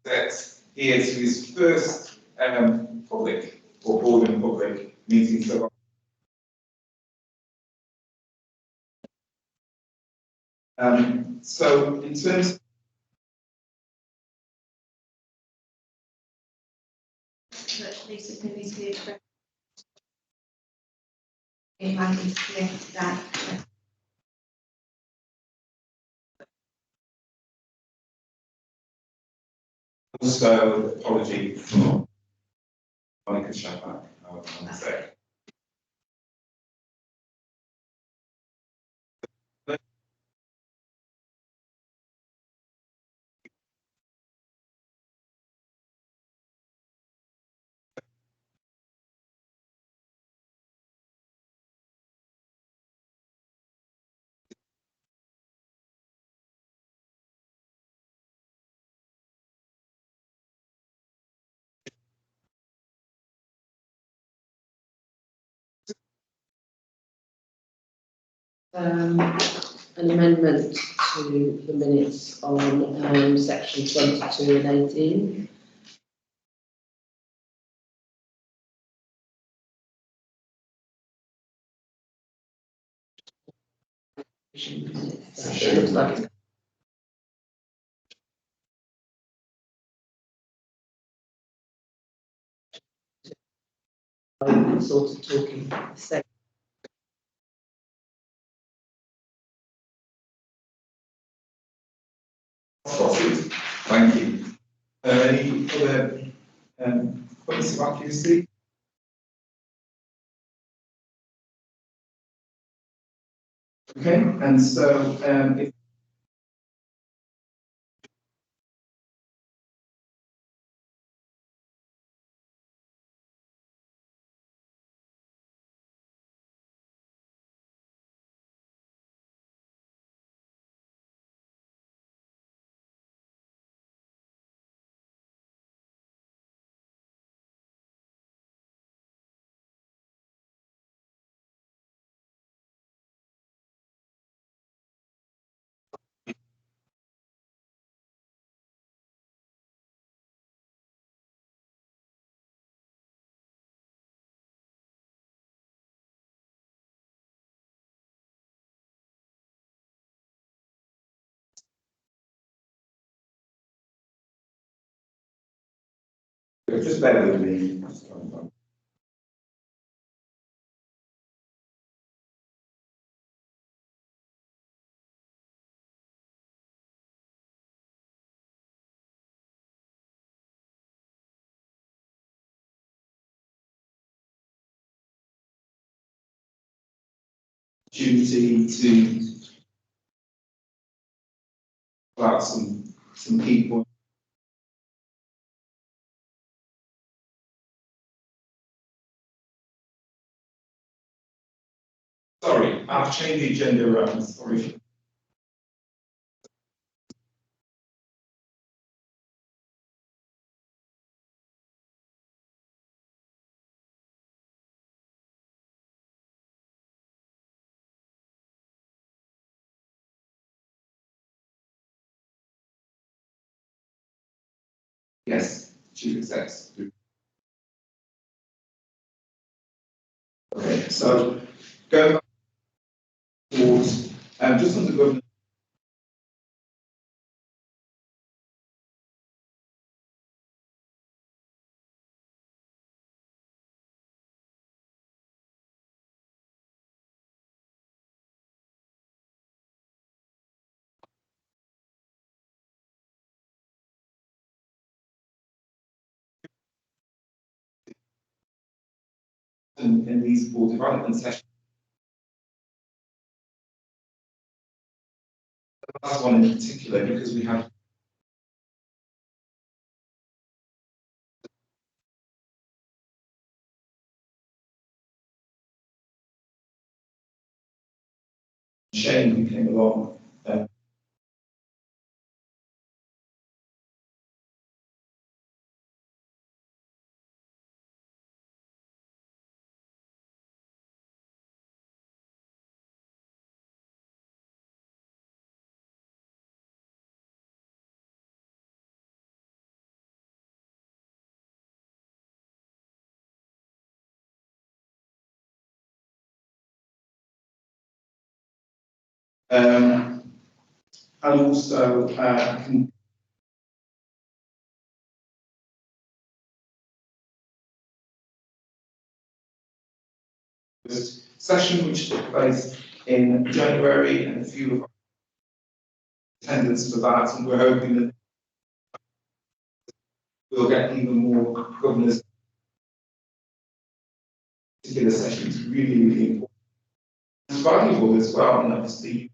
that's here to his first public or board and public meeting. So in terms Lisa Pimby's here to invited to here today. also apology for Monica Shapak, I want to say. An amendment to the minutes on section 22 and 18. It looks like it's sort of talking the same. Spotted. Thank you. Any other points of accuracy? Okay, and so if just bear with me. Opportunity to about some key points. Sorry, I've changed the agenda around. Sorry. Yes, chief execs. Okay, so go back towards just on the government. In these board development sessions. The last one in particular, because we have Shane who came along. And also, session which took place in January, and a few of our attendance for that, and we're hoping that we'll get even more governors. Particular session is really, really important. It's valuable as well, and obviously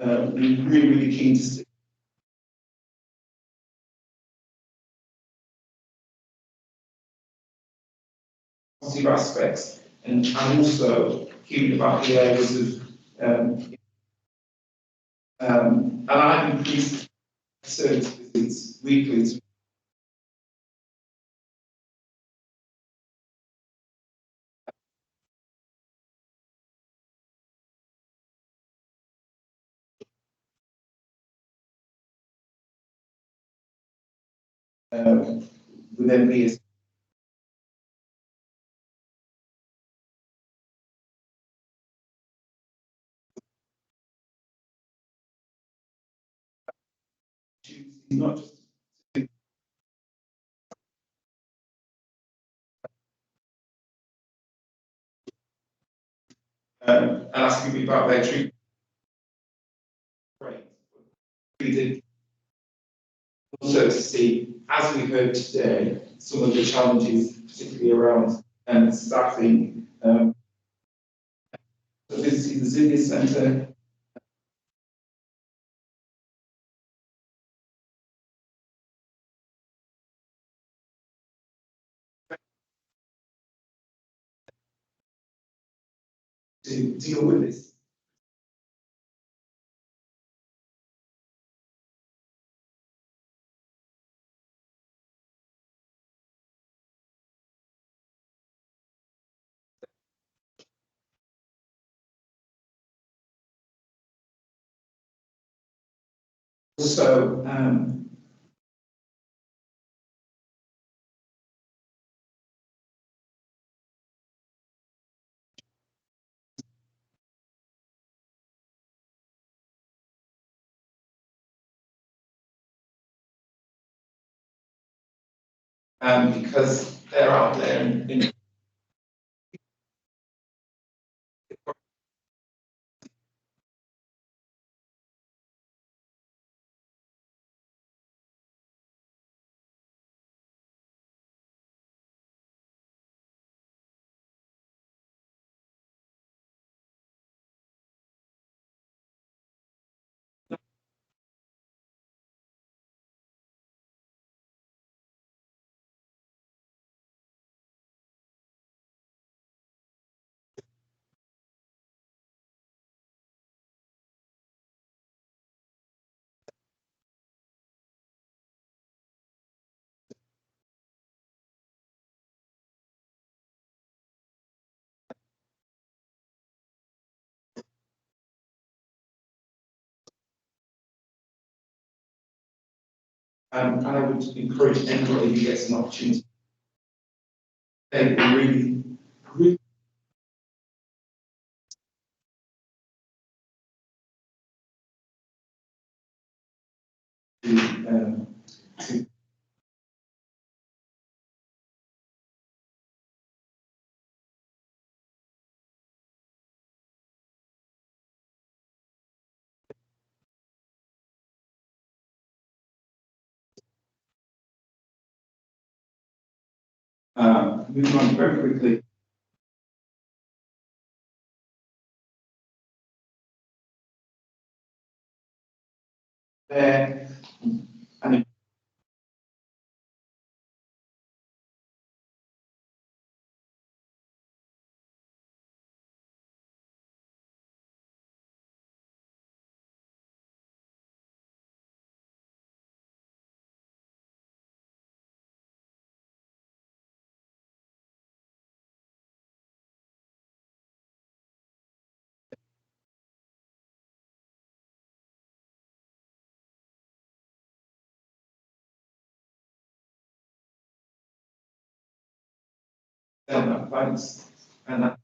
we're really, really keen to see positive aspects, and also keen about the areas of and I've increased service visits weekly to within the not just and asking me about their treatment rate. We did also to see, as we heard today, some of the challenges, particularly around staffing, visiting the Zinnia Centre. To deal with this. Also, because they're out there in and I would encourage anybody who gets an opportunity, they really, really to moving on very quickly. There, and thanks, and that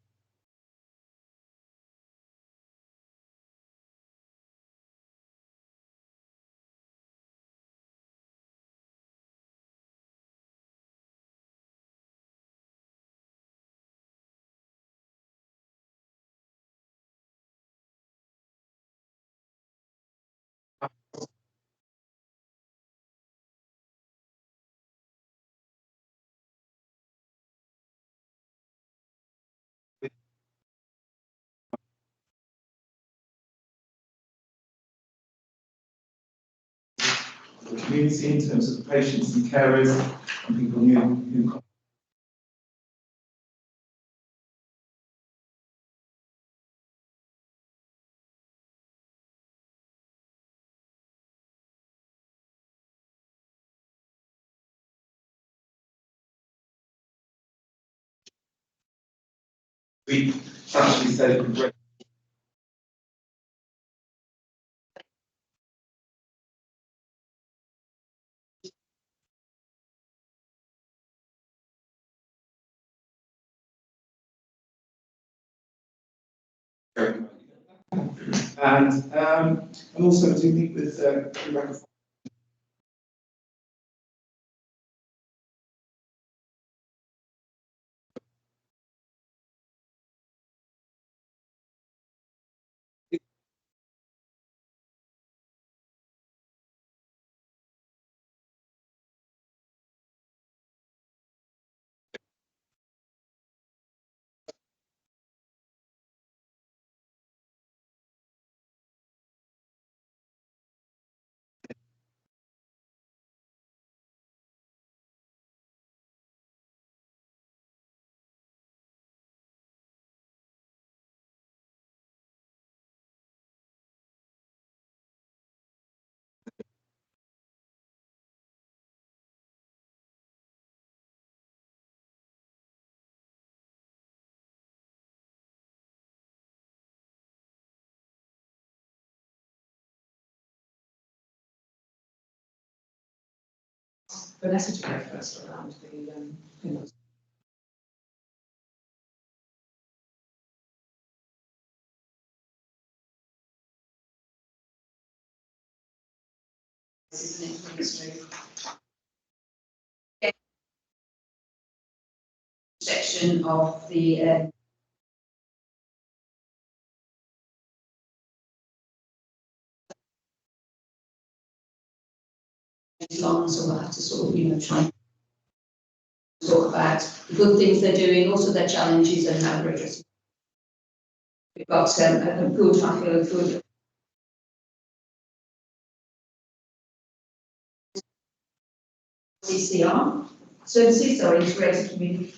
the community in terms of the patients and carers and people who we actually said it would and also to meet with Rebecca. Vanessa to go first around the things. Isn't it really smooth? Section of the long, so we'll have to sort of, try and talk about the good things they're doing, also their challenges and how they're addressing. We've got a good, I feel, a good CCR services or integrated community.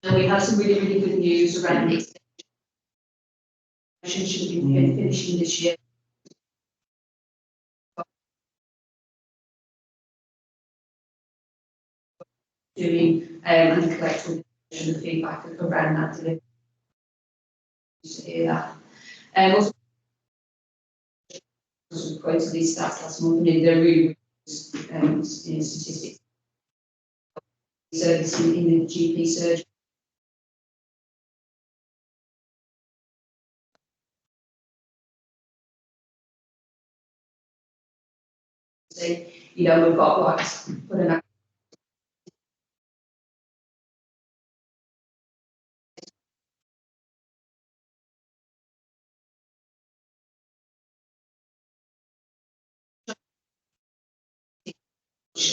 And we have some really, really good news around the extension should be finishing this year. Doing and collecting the feedback around that delivery. To hear that. Also, quoted these stats last month, and they're really statistics. Service in the GP surgery. So, we've got like put an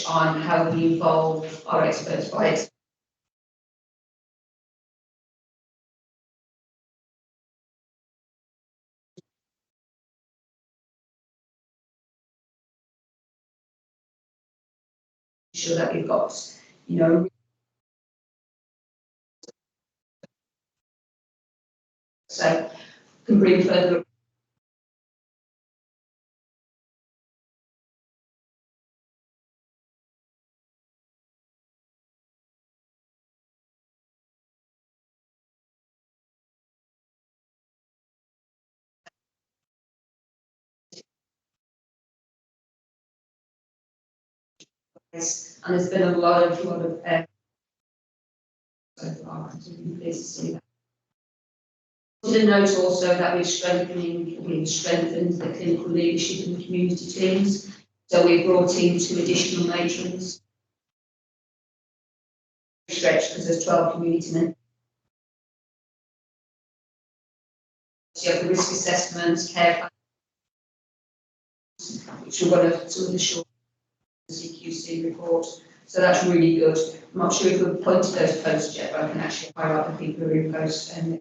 on how we involve our experts by it. Sure that we've got, so can bring further and there's been a lot of I'm really pleased to see that. To note also that we've strengthened the clinical leadership and community teams. So we've brought in 2 additional matrons. Stretched because there's 12 community members. So you have the risk assessments, care plans, which are one of some of the short CQC report. So that's really good. I'm not sure if we've appointed those posts yet, but I can actually highlight the people who are in post and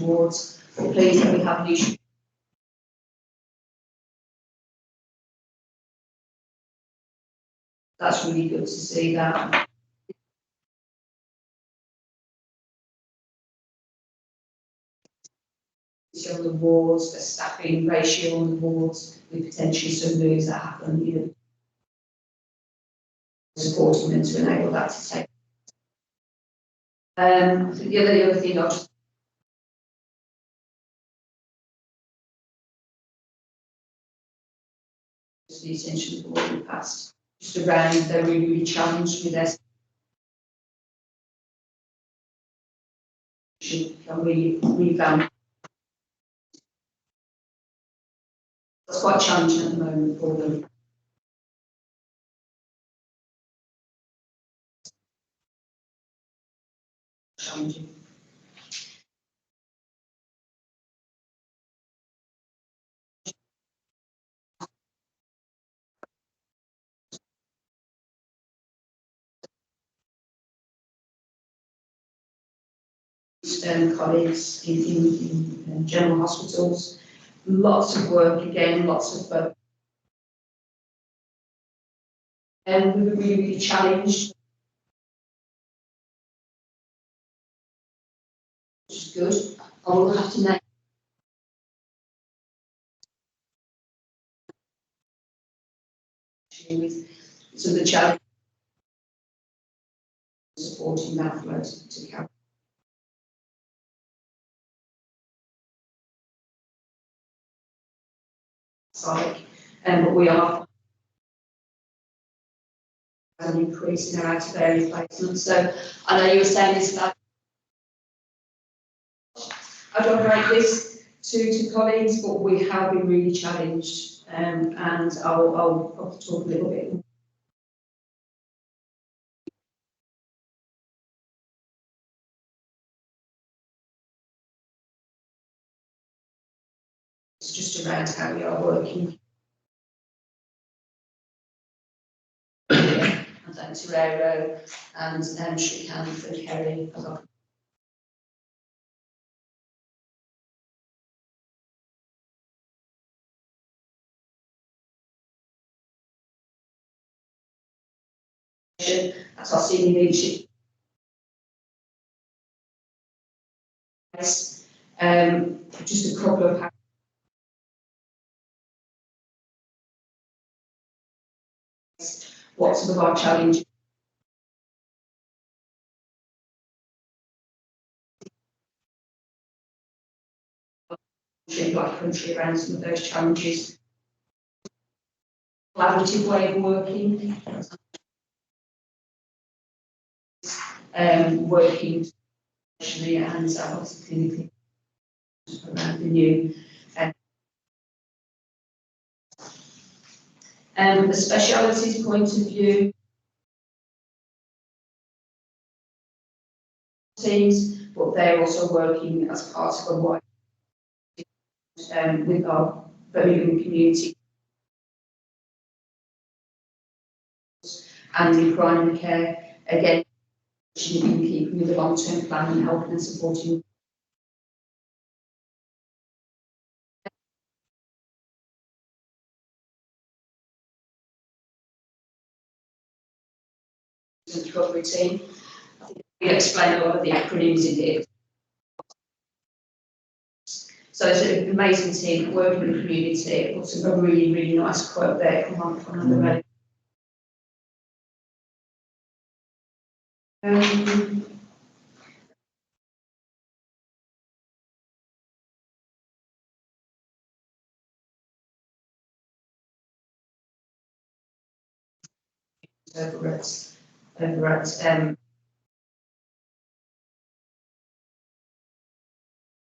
awards. We're pleased that we have new. That's really good to see that. On the wards, the staffing ratio on the wards, with potentially some moves that happen, you know, supporting them to enable that to take. I think the other thing I'll just the attention of the board in the past, just around they're really challenged with their can we revamp. That's quite challenging at the moment for them. Challenging. Colleagues in general hospitals, lots of work again, lots of and we were really challenged, which is good. I will have to name with some of the challenges supporting that flow to carry. But we are an increase in our out of area placements. So I know you were saying this about I don't write this to colleagues, but we have been really challenged, and I'll talk a little bit. It's just around how we are working. And thanks to Rero and Shrikant and Kerry. That's our senior leadership. Just a couple of what some of our challenges. Like country around some of those challenges. Collaborative way of working. Working professionally and obviously clinically around the new. The specialities point of view. Teams, but they're also working as part of a wide with our Birmingham community and in primary care, again, in keeping with the long-term plan and helping and supporting. The recovery team. I think we explain a lot of the acronyms in here. So it's an amazing team working with the community. Also, a really, really nice quote there from the over at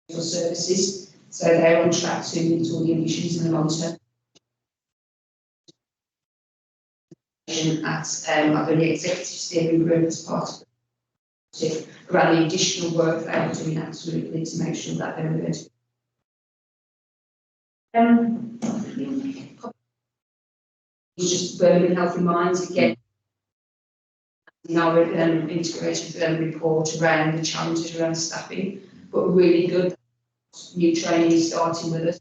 services. So they're on track to meet all the ambitions in the long term. I've been the executive steering group as part of it around the additional work they are doing absolutely to make sure that they're going to. It's just Birmingham Healthy Minds again. In our integrated report around the challenges around staffing, but really good new trainees starting with us.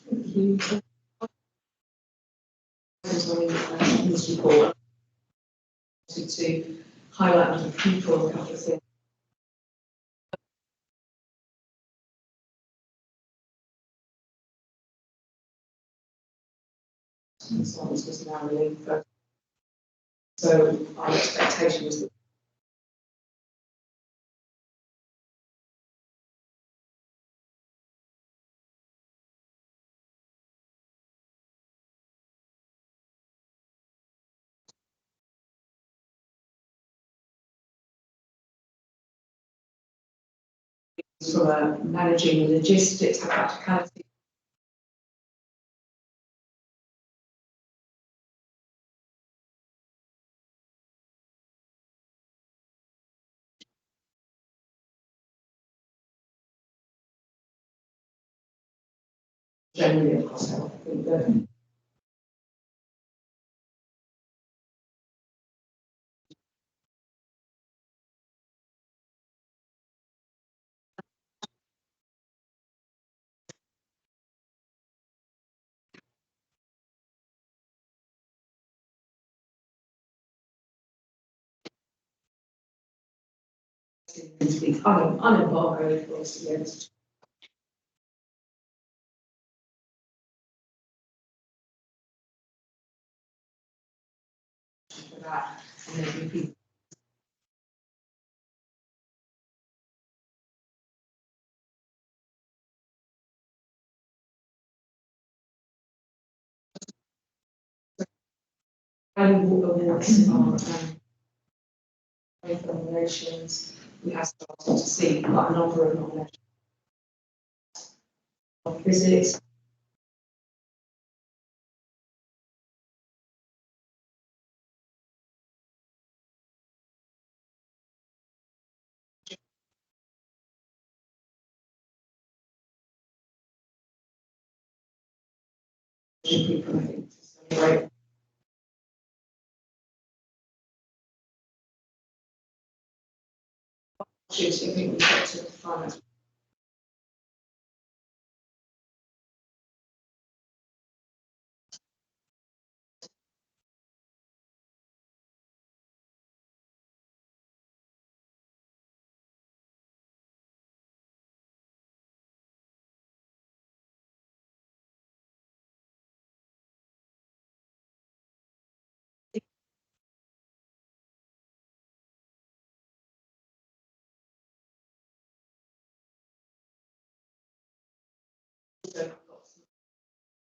Thank you. In this report, to highlight the people, a couple of things. So this was now really, so our expectation is that for managing the logistics, the practicality. Generally across health, I think that to be unembargoed for us against for that, and then people. Awards are nominations. We have started to see quite a number of nominations of visits. People, I think, to celebrate. I think we've got to finance.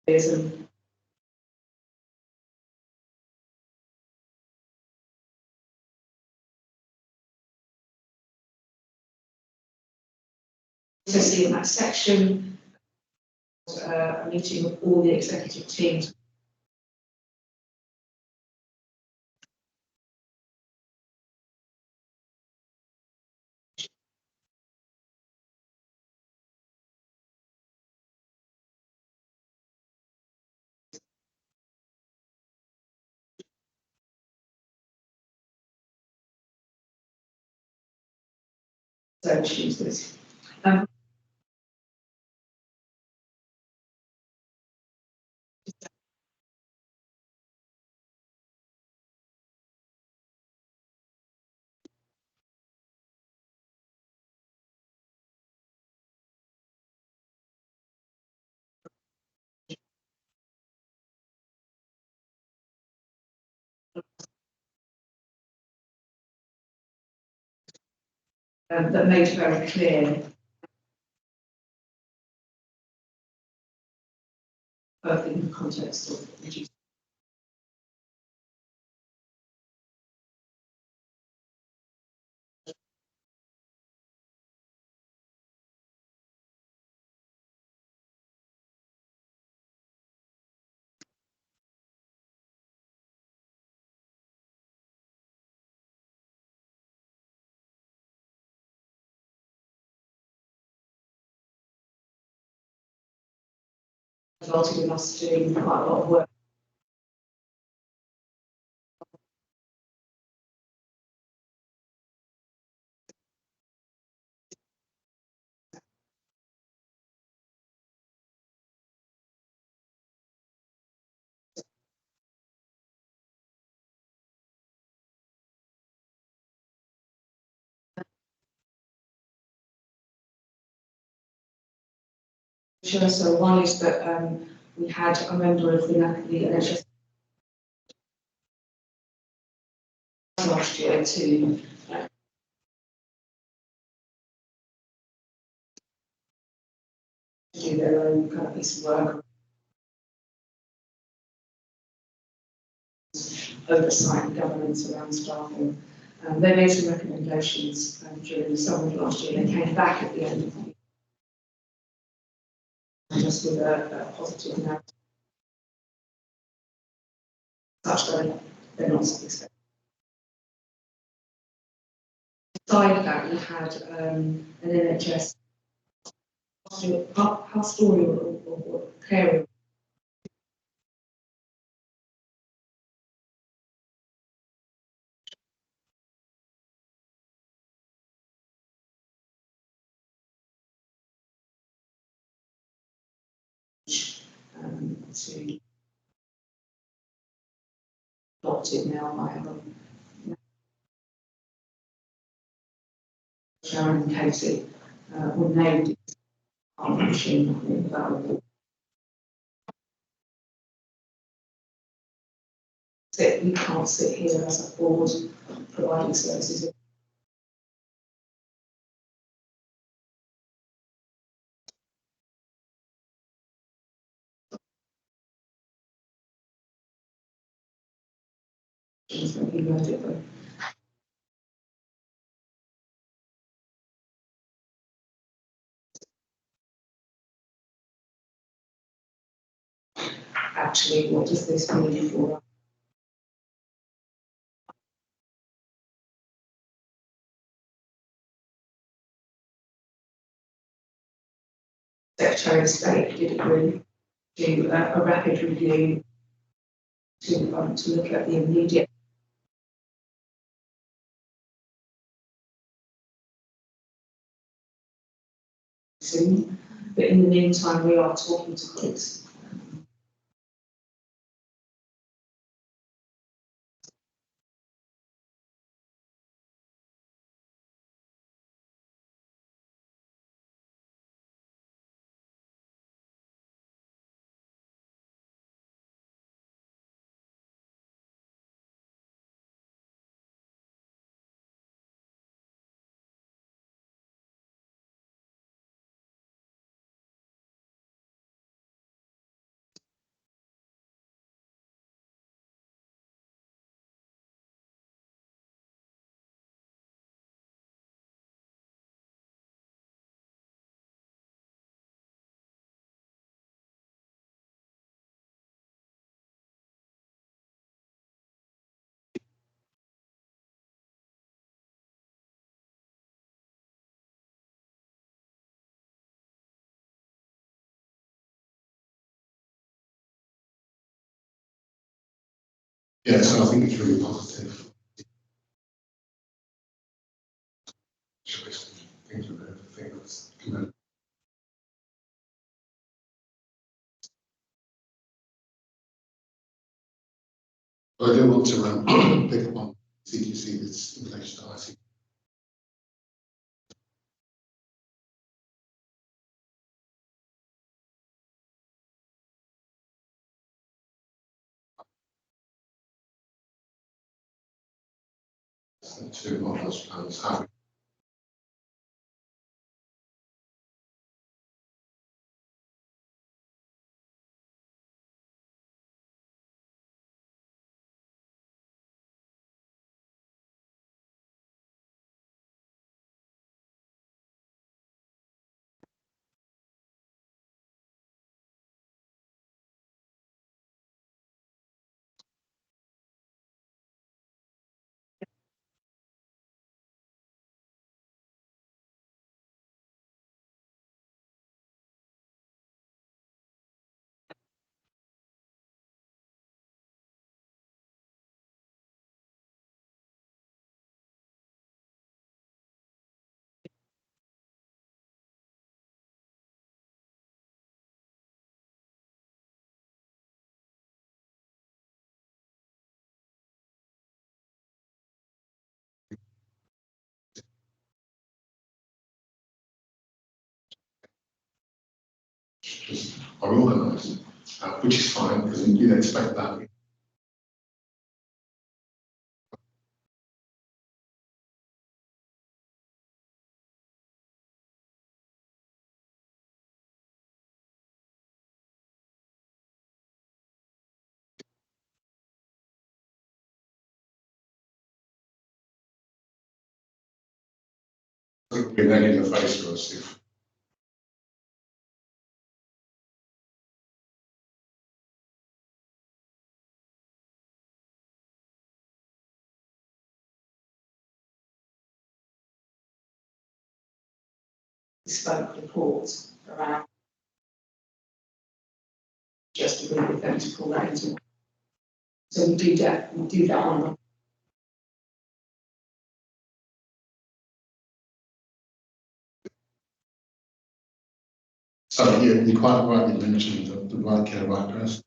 And to see in that section, a meeting of all the executive teams. So chooses. that made very clear both in the context of reducing. Resulted in us doing quite a lot of work. Sure, so one is that we had a member of the NHS last year to do their own kind of piece of work, oversight and governance around staffing. They made some recommendations during the summer of last year. They came back at the end of the year just with a positive note, such that they're not expected. Beside that, we had an NHS pastoral or care to adopted now by Sharon and Casey were named partnership valuable. We can't sit here as a board providing services. That we wrote it, but actually, what does this mean for us? Secretary of State did agree to a rapid review to look at the immediate soon. But in the meantime, we are talking to colleagues. Yeah, so I think it's really positive. Things are good. I think that's good. But I do want to pick up on CQC that's in relation to ICT. To what those plans have structures are organised, which is fine because you'd expect that. It would be an egg in the face for us if bespoke report around just a little bit going to pull that into. So we do that on the. so you quite rightly mentioned the right care, right person.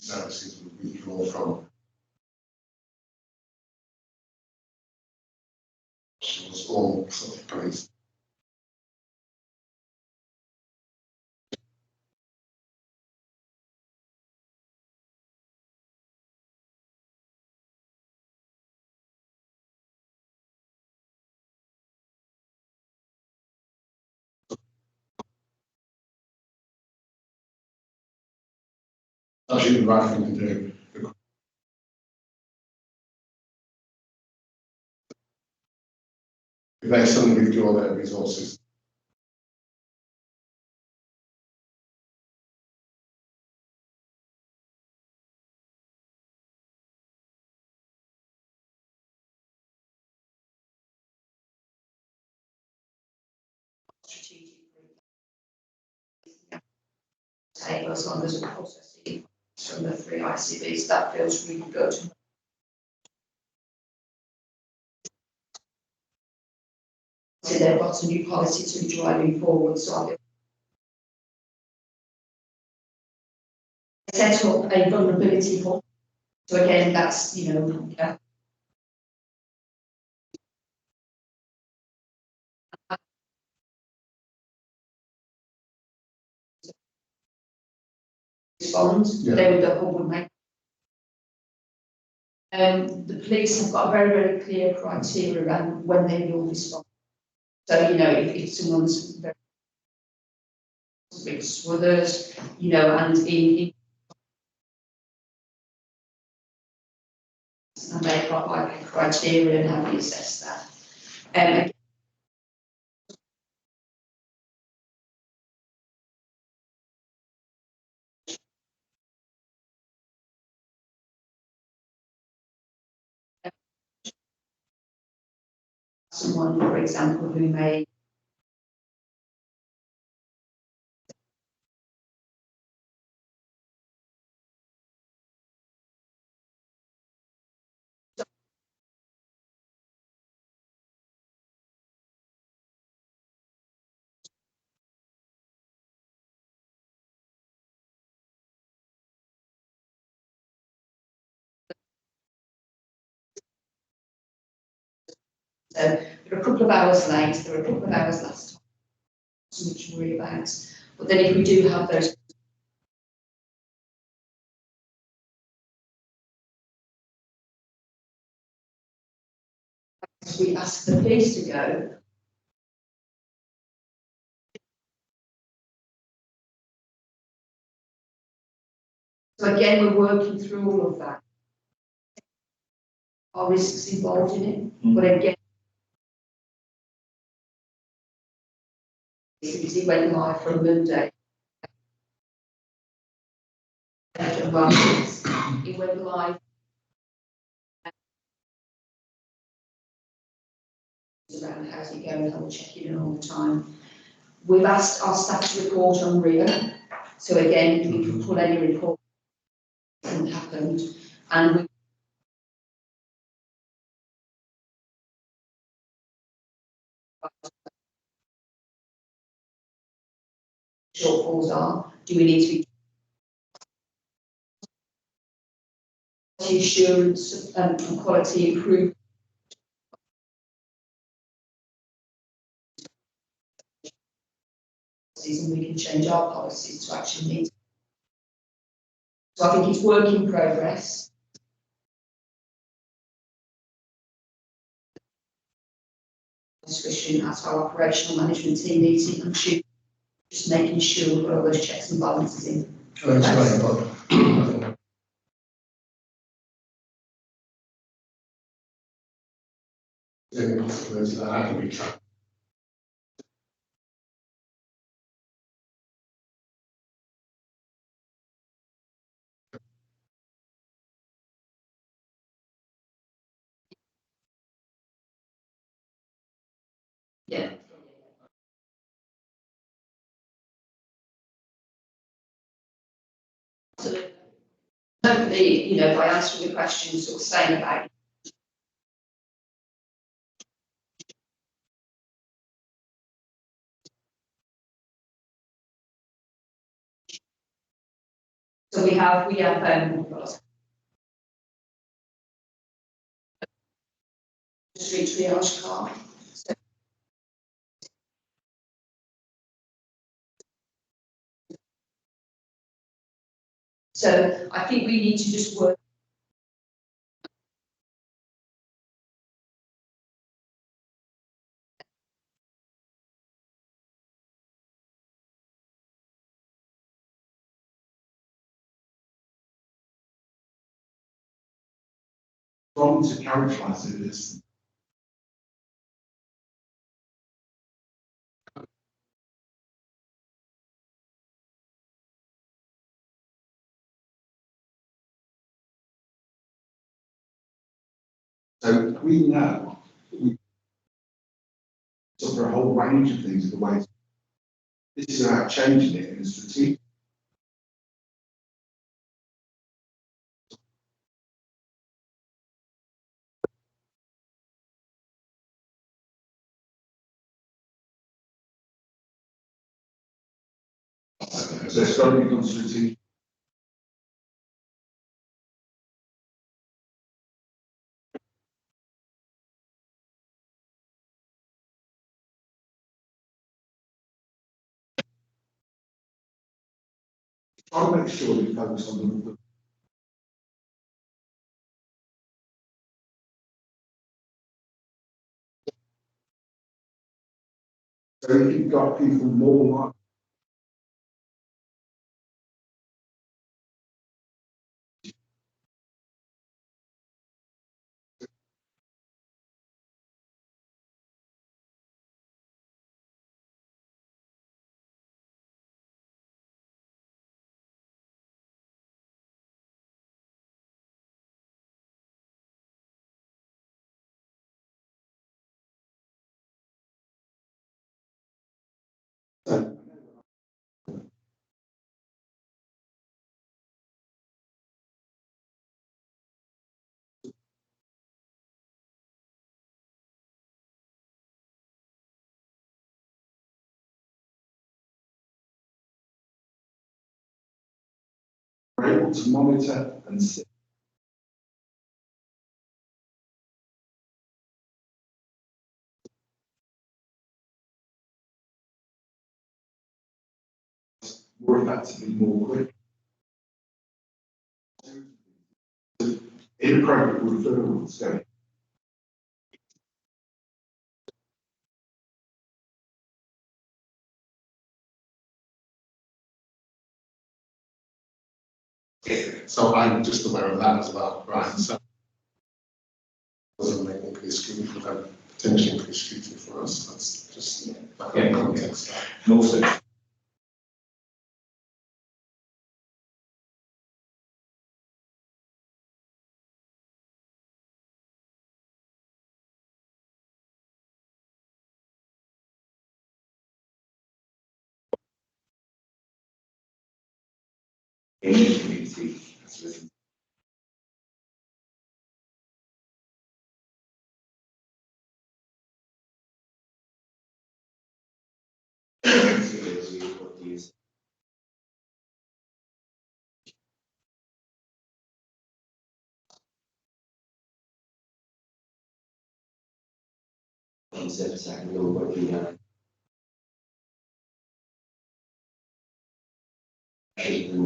Services would withdraw from all sort of police. Actually, the right thing to do. If they suddenly withdraw their resources, Strategic table as long as we're processing from the three ICBs, that feels really good. So they've got a new policy to be driving forward, so I set up a vulnerability policy. So again, that's, you know, respond, they would the hub would make. The police have got a very, very clear criteria around when they will respond. So, you know, if someone's very mixed with others, you know, and and they've got like a criteria and how we assess that. Someone, for example, who may they're a couple of hours late, they're a couple of hours last time, so much to worry about. But then if we do have those, we ask the police to go. So again, we're working through all of that. Our risks involved in it, but again, it went live from Monday. It went live around how's it going, and we're checking in all the time. We've asked our staff to report on RIA, so again, we can pull any report that hasn't happened, and we shortfalls are, do we need to be quality assurance and quality improvement policies and we can change our policies to actually meet. So I think it's work in progress. Discussion at our operational management team meeting on Tuesday, just making sure we've got all those checks and balances in. That's right, but any possibility that can be tracked. Yeah. Absolutely. Hopefully, you know, by answering the questions, sort of saying about. So we have street triage car. So I think we need to just work. Wrong to characterise it as so we know we suffer a whole range of things the way this is about changing it in a strategic. So it's got to become strategic. Try to make sure we focus on the so if you've got people more like we're able to monitor and see. More effectively, more quick. Inappropriate referrals going. So I'm just aware of that as well, right? So doesn't make increased scrutiny for them, potentially increased scrutiny for us. That's just like context. And also, in the community, as well.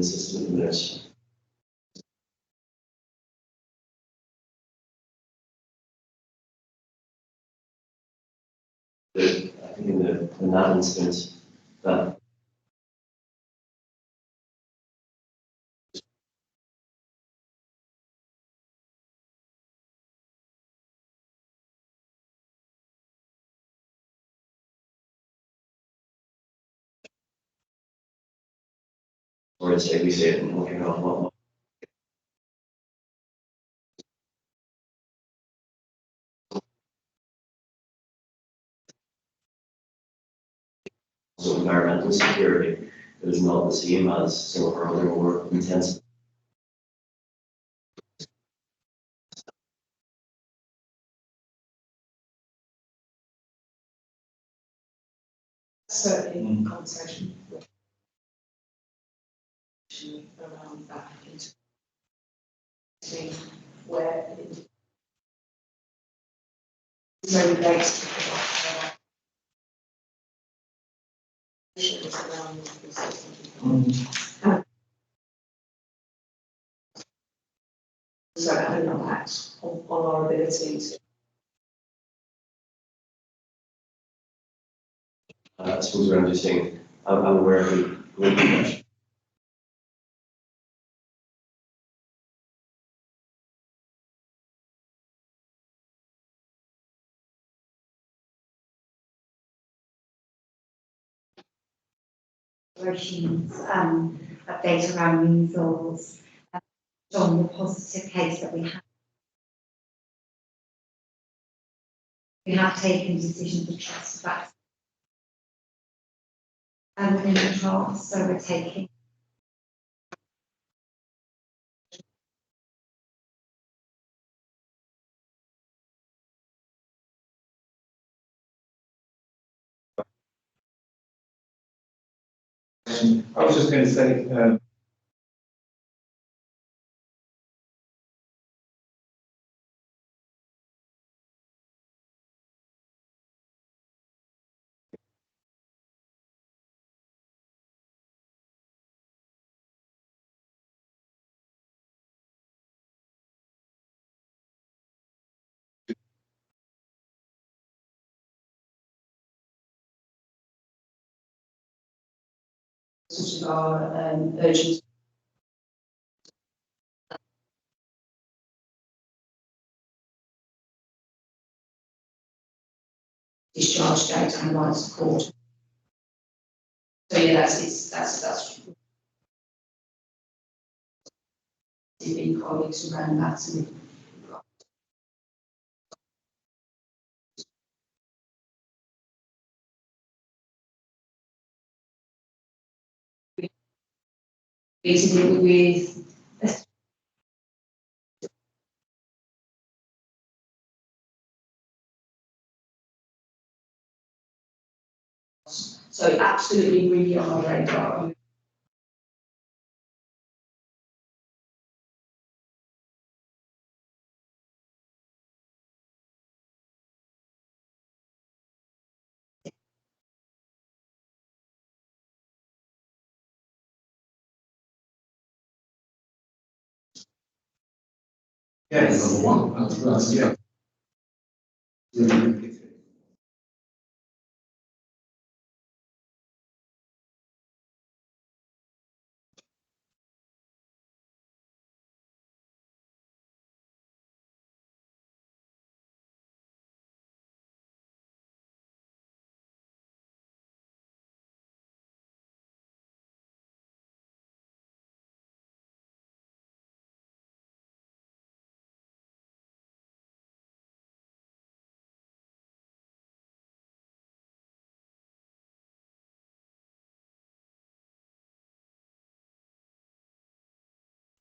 the system at the minute. I think in that instance, that or it's like we say it in working on what so environmental security is not the same as some of our other more intense. Certainly, conversation around that, where it relates to the around the system. So having an impact on our ability to. I suppose what I'm just saying, I'm aware of the global question. Operations, update around measles, on the positive case that we have. We have taken decisions to trust vaccine. Clinical trials, so we're taking. I was just going to say, sort of our urgent discharge date and rights of court. So yeah, that's been colleagues around that and meeting with so absolutely really on our radar. yes. Number one, that's, yeah.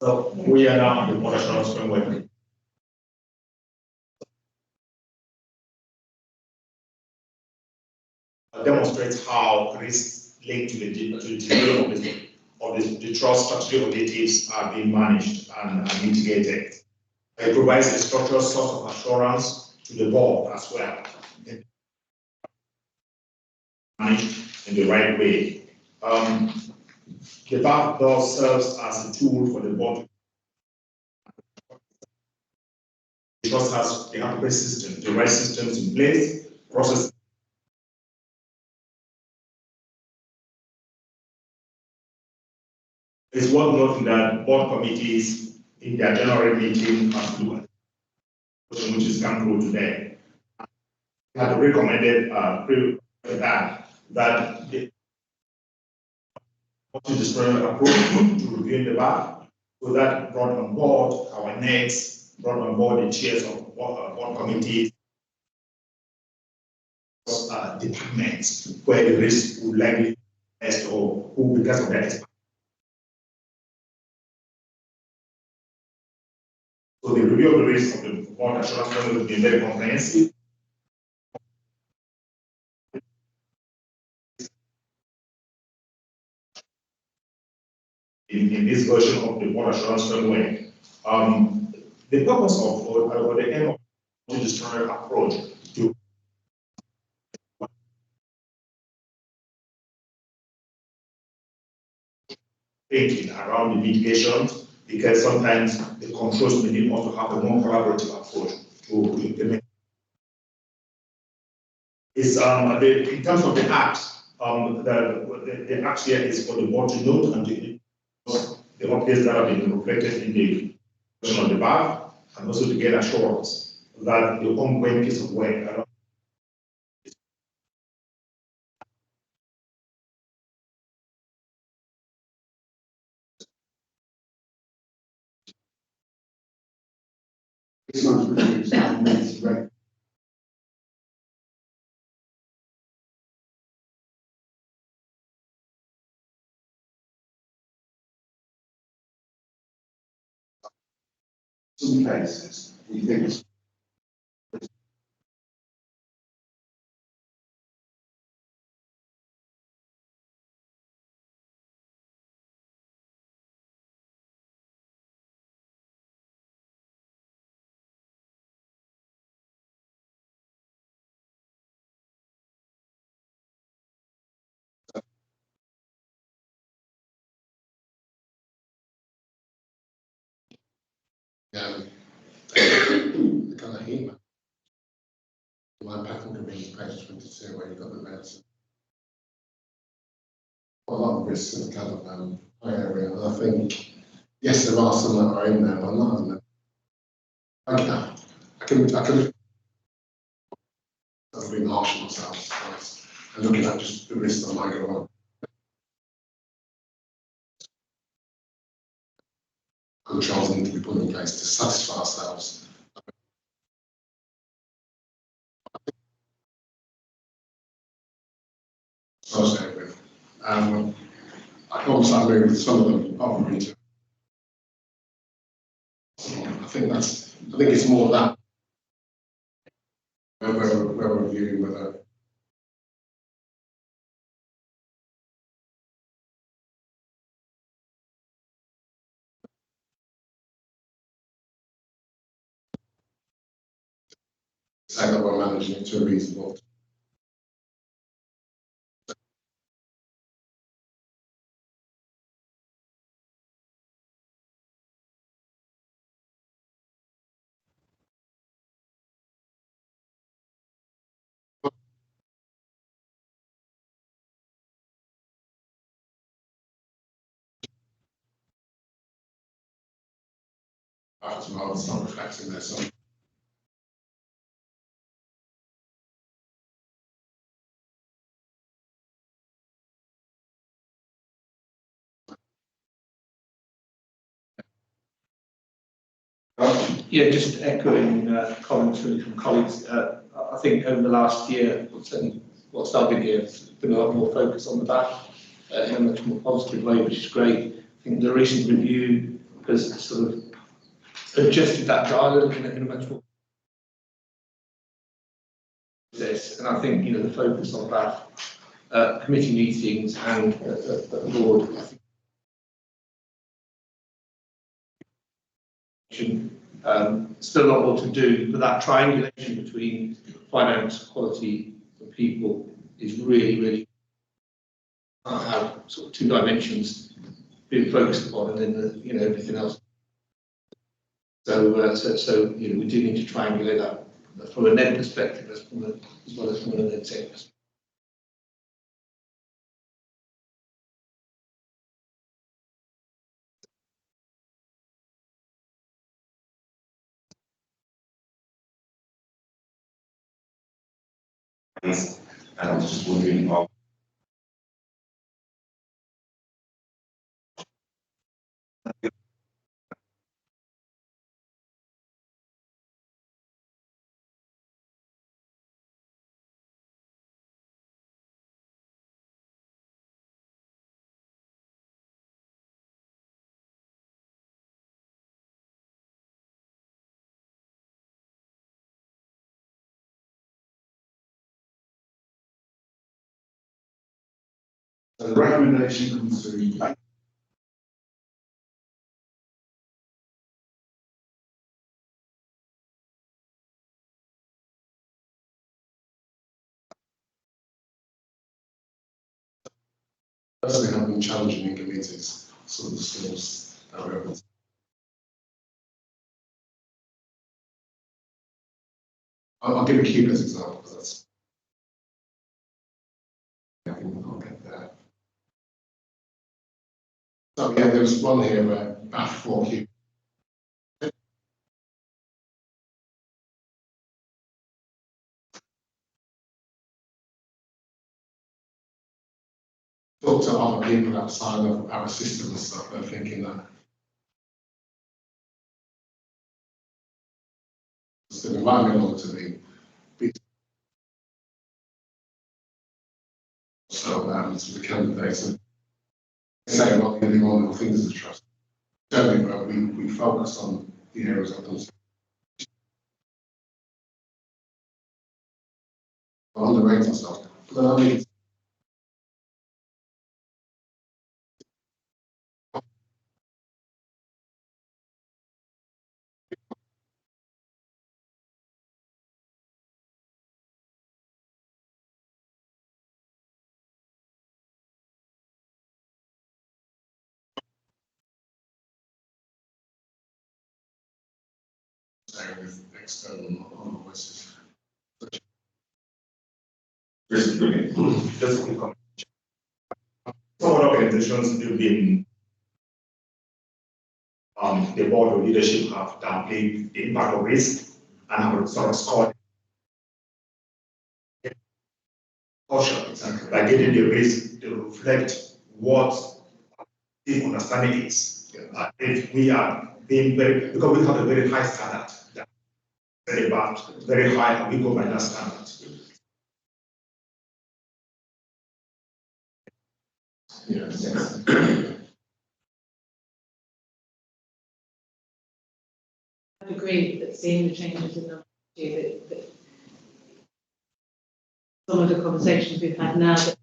So we are now in the water assurance framework. Demonstrates how risks linked to the delivery of the trust strategy objectives are being managed and mitigated. It provides a structural source of assurance to the board as well. Managed in the right way. The BAF thus serves as a tool for the board. The trust has the appropriate system, the right systems in place, process. It's worth noting that board committees in their general meeting have to do it, which is come through today. We have recommended that the multidisciplinary approach to reviewing the BAF, so that brought on board our NECs, brought on board the chairs of board committees, departments where the risk would likely test or who, because of that, is. So the review of the risk of the board assurance framework will be very comprehensive. In this version of the board assurance framework, the purpose of or the aim of the multidisciplinary approach to thinking around the mitigations, because sometimes the controls may need also have a more collaborative approach to implement. It's in terms of the act, the act here is for the board to note and to the updates that have been reflected in the version of the BAF, and also to get assurance that the ongoing piece of work This month's reviews are minutes ready. Some cases, we think it's the kind of heat map. My pattern can be page 22 where you've got the medicine. A lot of risks in the kind of high area, and I think, yes, there are some that are in there, but not in there. I can I've been harsh on myself and looking at just the risks that might go on. Controls need to be put in place to satisfy ourselves. I can also agree with some of them probably too. I think it's more that we're reviewing whether say that we're managing it to a reasonable. As well, it's not reflecting this on. Yeah, just echoing comments really from colleagues. I think over the last year, certainly whilst I've been here, there's been a lot more focus on the BAF in a much more positive way, which is great. I think the recent review has sort of adjusted that dialogue in a much more this, and I think the focus on BAF committee meetings and at the board. Still a lot more to do, but that triangulation between finance, quality, and people is really have sort of two dimensions being focused upon, and then everything else. So we do need to triangulate that from a net perspective as well as from an net take perspective. And I was just wondering how So the recommendation comes through. Personally, have been challenging in committees, some of the skills that we're able to. I'll give a cube as example, because that's. I think I'll get there. So yeah, there was one here where BAF 4 cube. Talk to other people outside of our system and stuff, they're thinking that it's the environmental to be so to the candidates and say, well, you're doing wonderful things as a trust. Certainly, but we focus on the areas of those. On the rating stuff. But I mean, with external voices. Just a quick comment. Some other organizations have been the board or leadership have downplayed the impact of risk and have sort of scored caution by getting the risk to reflect what the understanding is. If we are being very, because we have a very high standard, very bad, very high, and we go by that standard. Yes. I agree that seeing the changes in the that some of the conversations we've had now that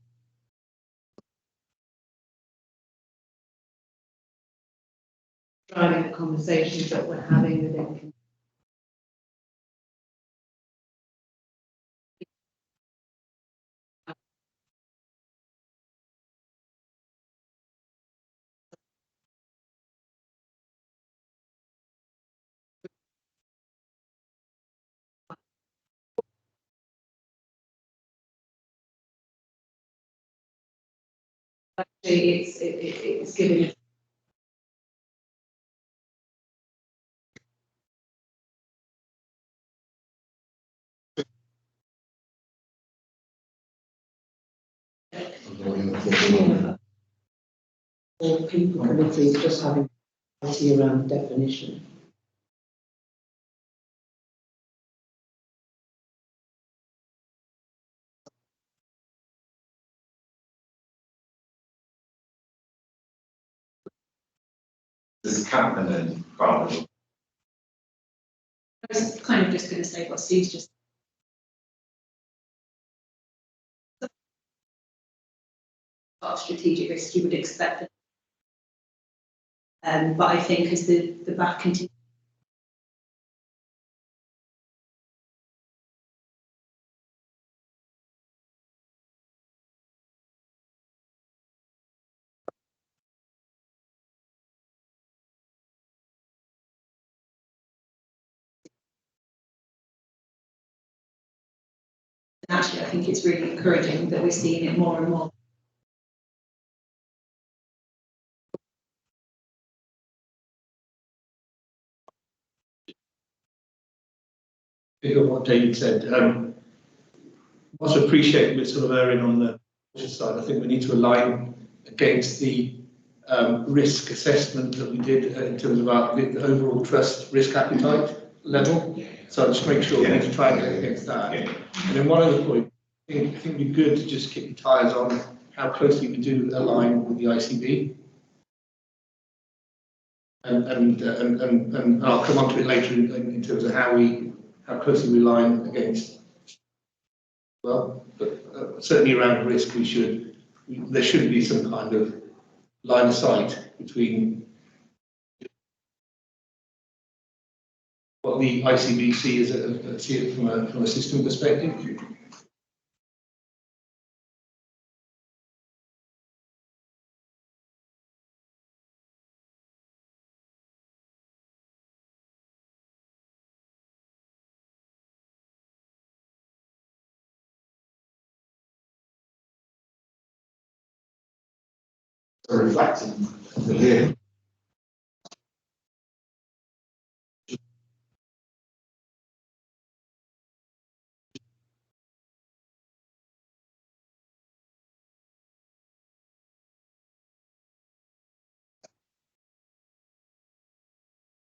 driving the conversations that we're having within. Actually, it's giving. Or people committees just having clarity around definition. this camp and then Barnard. I was kind of just going to say what Steve's just. Of strategic risk you would expect. But I think as the BAF continues. Actually, I think it's really encouraging that we're seeing it more and more. Pick up what David said. Also appreciate we're sort of erring on the cautious side. I think we need to align against the risk assessment that we did in terms of the overall trust risk appetite level. So just make sure we need to try and go against that. And then one other point, I think it'd be good to just kick the tyres on how closely we do align with the ICB. And I'll come on to it later in terms of how closely we align against. Well, but certainly around risk, there should be some kind of line of sight between what the ICB see it from a system perspective. Reflecting the here.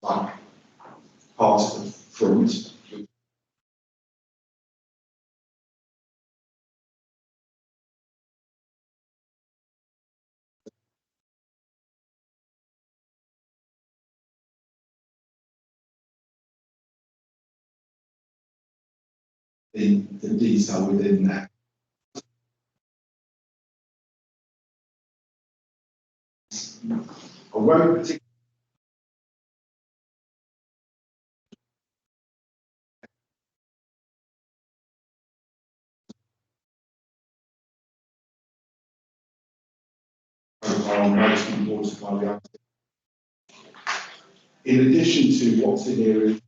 Like part of the front. The detail within that. I won't particularly are most important by the active. In addition to what's in here,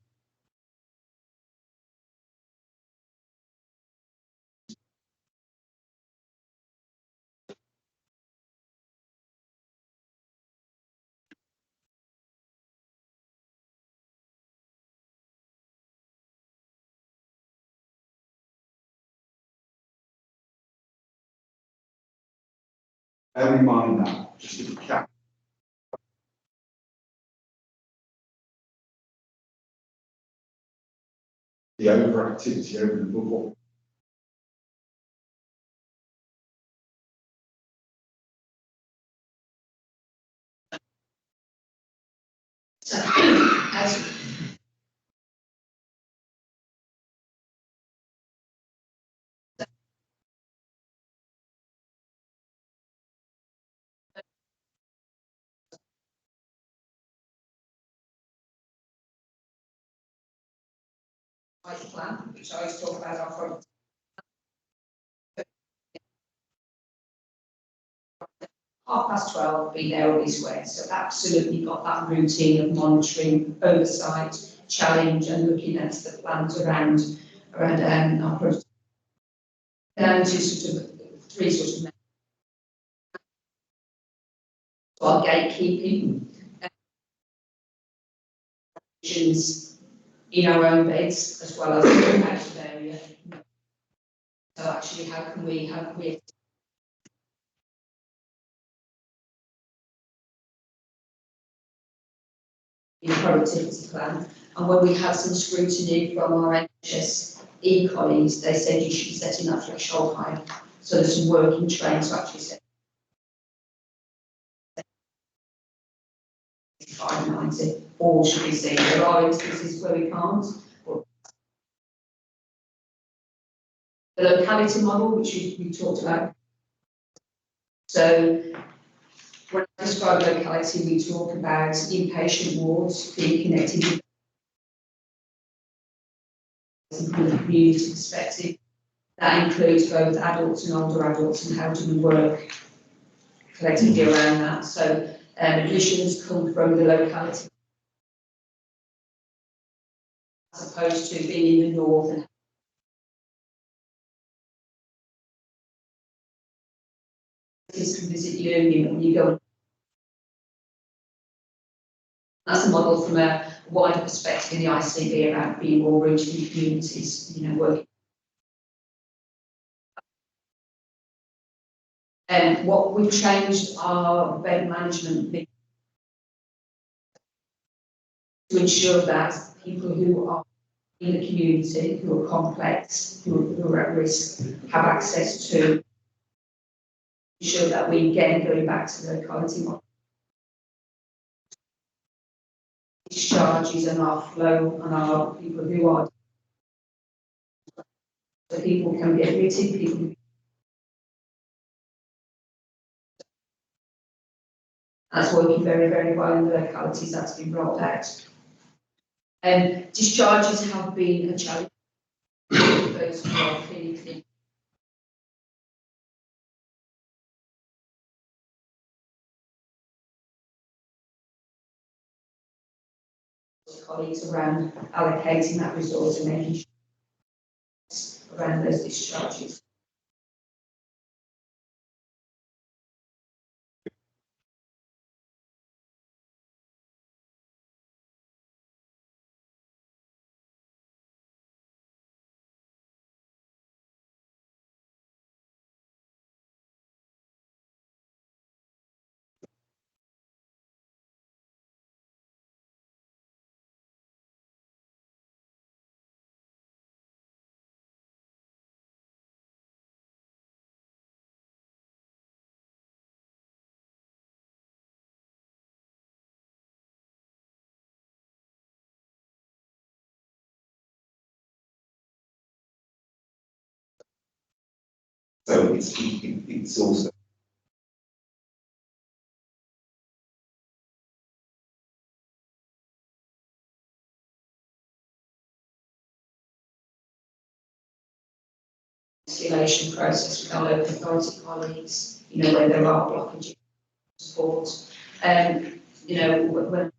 bear in mind that just if you can. The overactivity over and above what. So, as plan, which I always talk about our front. 12:30, be there or be square. So absolutely got that routine of monitoring, oversight, challenge, and looking at the plans around our project. Down to sort of three sort of our gatekeeping, in our own beds as well as the out of area. So actually, how can we productivity plan? And when we had some scrutiny from our NHSE colleagues, they said you should be setting that threshold higher. So there's some work in train to actually set 590, all should be seen. There are instances where we can't. The locality model, which we talked about. So when I describe locality, we talk about inpatient wards being connected with from a community perspective. That includes both adults and older adults, and how do we work collectively around that. So admissions come from the locality as opposed to being in the north and union when you go. That's a model from a wider perspective in the ICB about being more rooted in communities, you know, working. And what we've changed our bed management to ensure that people who are in the community, who are complex, who are at risk, have access to ensure that we, again, going back to the locality model, discharges and our flow and our people who are, so people can be admitted, people. That's working very, very well in the localities that's been rolled out. Discharges have been a challenge for those who are clinically. Colleagues around allocating that resource and making sure around those discharges. So it's also Escalation process with our local authority colleagues, you know, where there are blockages, support, you know, when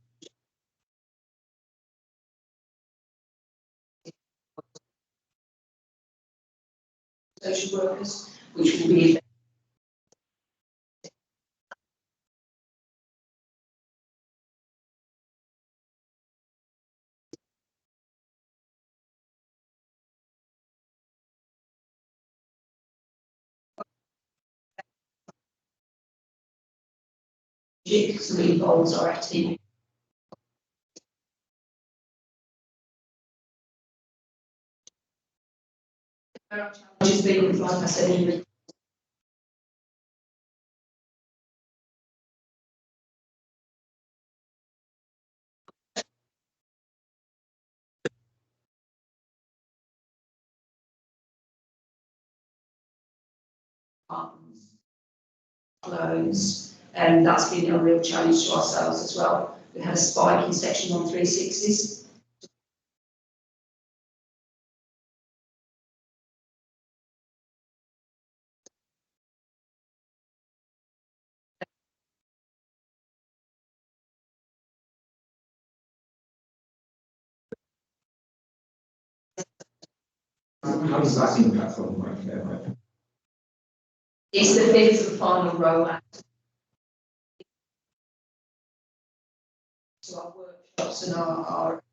social workers, which will be so it involves our activity. There are challenges being, like I said, in the loans, and that's been a real challenge to ourselves as well. We had a spike in section 1360s. how does that impact on my care? Right? It's the fifth and final rollout to our workshops and our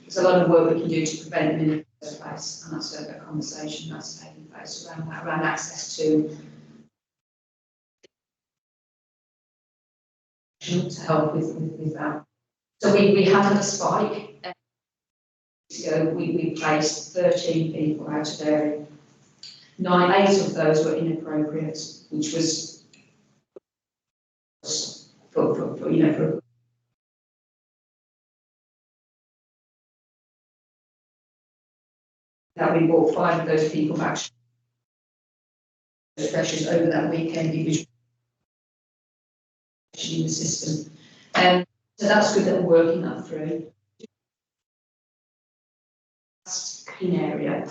there's a lot of work we can do to prevent them in the first place, and that's a conversation that's taking place around that, around access to help with that. So we have had a spike. So we placed 13 people out of there. 8 of those were inappropriate, which was for you know, for that we brought 5 of those people back. Pressures over that weekend because in the system. So that's good that we're working that through. In area.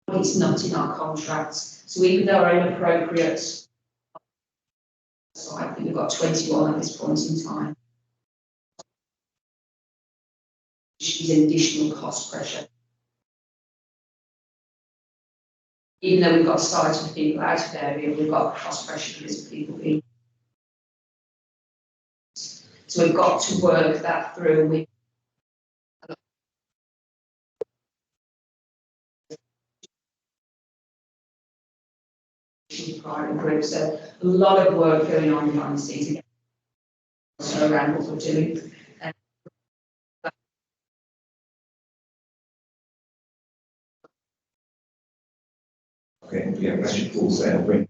It's not in our contracts. So we with our own appropriate. So I think we've got 21 at this point in time. which is an additional cost pressure. Even though we've got sites with people out of the area, we've got cost pressure because of people being. So we've got to work that through with private groups. So a lot of work going on behind the scenes again, so around what we're doing. Okay, yeah, question full set, bring.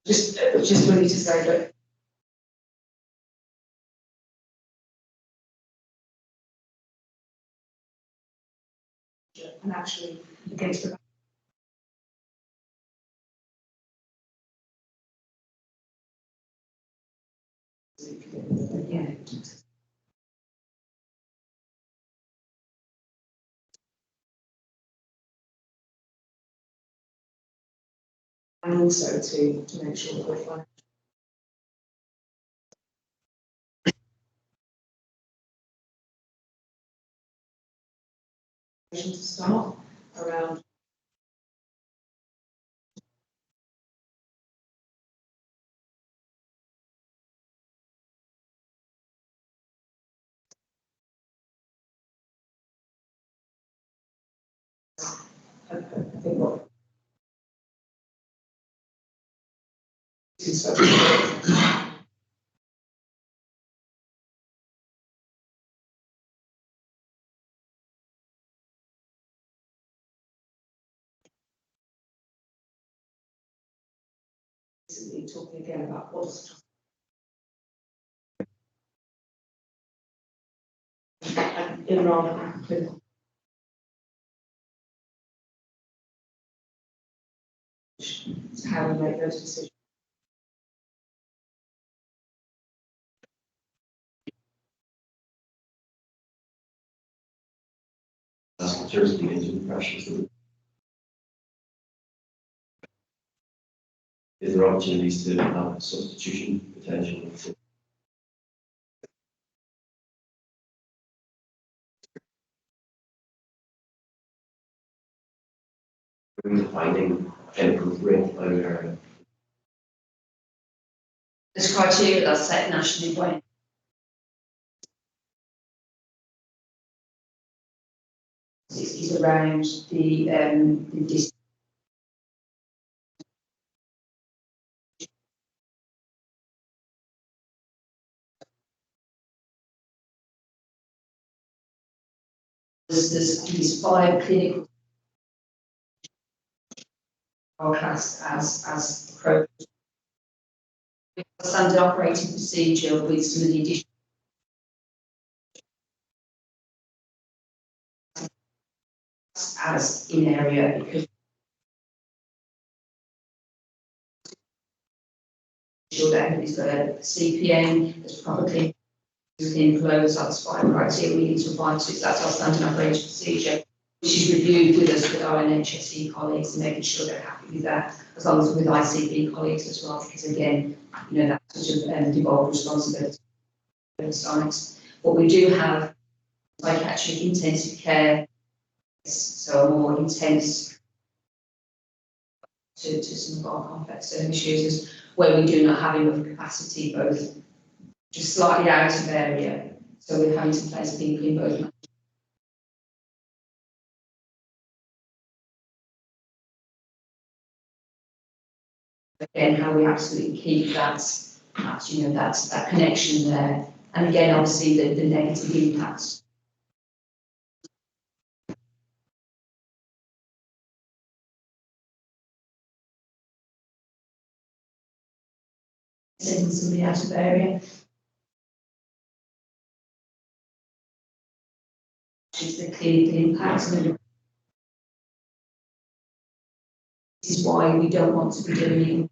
Just ready to say that. And actually against the. Yeah. And also to make sure that we're fine. To start around. I think what. Recently talking again about what's in rather with how we make those decisions. That's in terms of the engine pressures. Is there opportunities to have substitution potential? Finding chemical rate by area. There's criteria that's set nationally when. Is around the distance. There's 5 clinical classed as appropriate. Standard operating procedure with some of the additional as in area because sure that everybody's got a CPN that's probably clinical oversight criteria we need to abide to. That's our standard operating procedure, which is reviewed with us with our NHSE colleagues and making sure they're happy with that, as long as with ICB colleagues as well, because again, you know, that's sort of devolved responsibility for the sites. But we do have psychiatric intensive care, so a more intense to some of our complex service users where we do not have enough capacity, both just slightly out of area, so we're having to place people in both. Again, how we absolutely keep that you know, that connection there, and again, obviously the negative impacts. Sending somebody out of area. The clinical impacts, and this is why we don't want to be doing it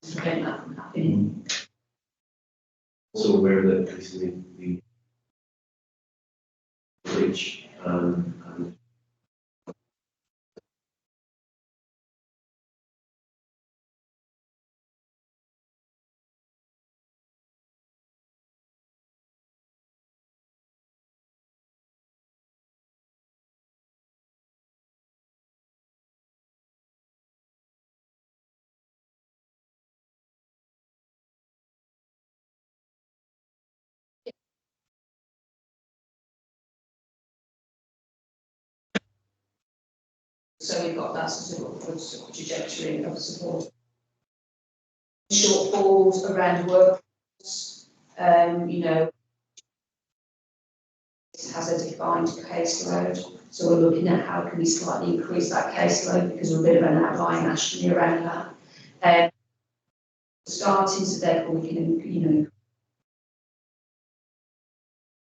to prevent that from happening. Also aware that recently the bridge and So we've got that sort of upward sort of trajectory of support. Shortfalls around workforce, you know, it has a defined caseload. So we're looking at how can we slightly increase that caseload because we're a bit of an outlier nationally around that. Starting so therefore we can, you know,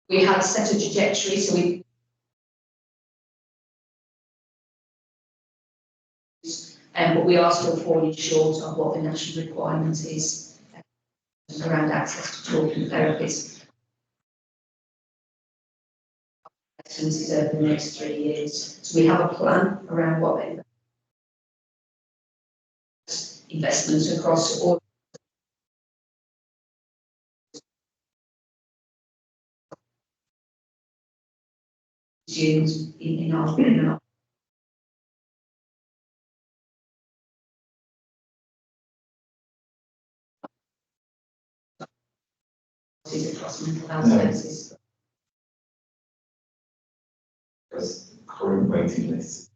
we have set a trajectory, so we but we are still falling short of what the national requirement is around access to talking therapies. Is over the next 3 years. So we have a plan around what they investments across all students in our across mental health services. Because current waiting lists.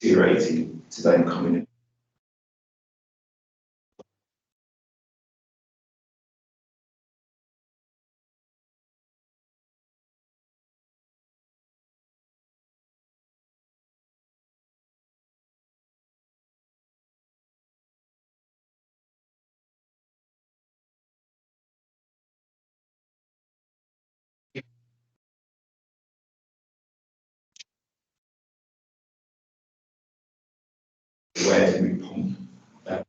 Rating to then coming in. Where do we pump that?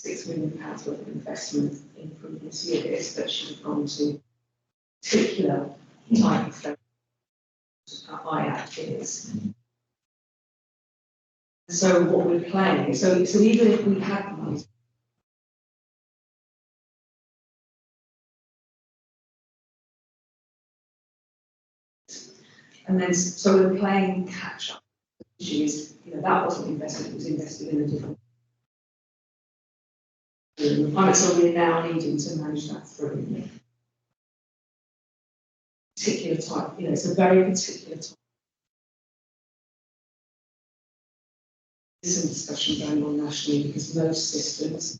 £6 million worth of investment in previous years that should have gone to particular type of therapy IAC is. So what we're planning, so even if we had money, and then so we're playing catch up, which is, you know, that wasn't invested, it was invested in a different. And so we're now needing to manage that through. Particular type, you know, it's a very particular type. There's some discussion going on nationally because most systems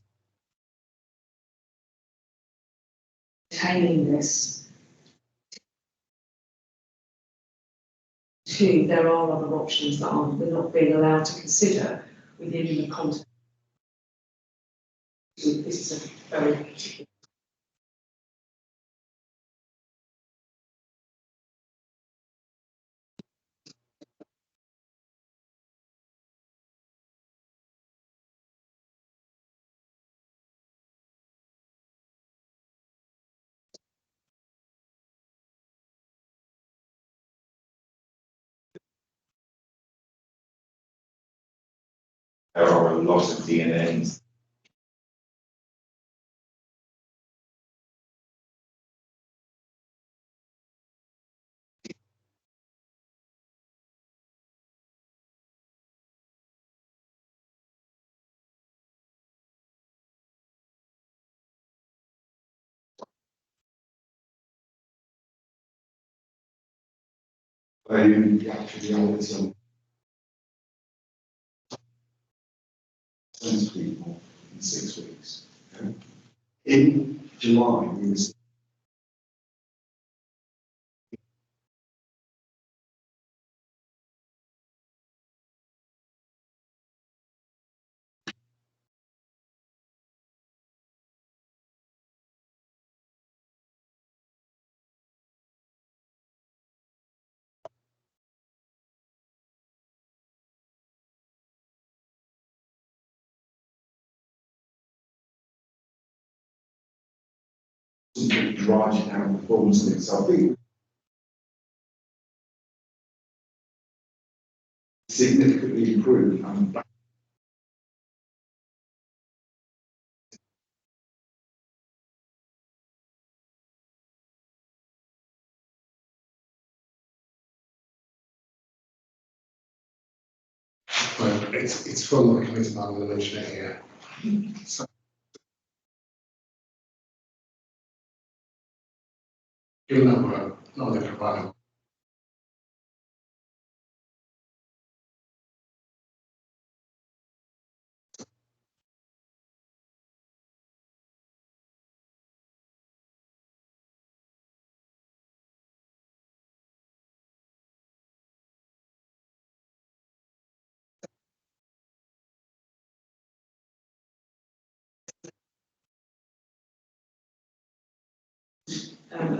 retaining this. Two, there are other options that we're not being allowed to consider within the context. This is a very particular. There are a lot of DNAs. where you actually added some 20 people in 6 weeks. Okay? In July, we received some driving out performance things. So I think significantly improved and well, it's from the committee man and mention it here. So, given that we're not only providing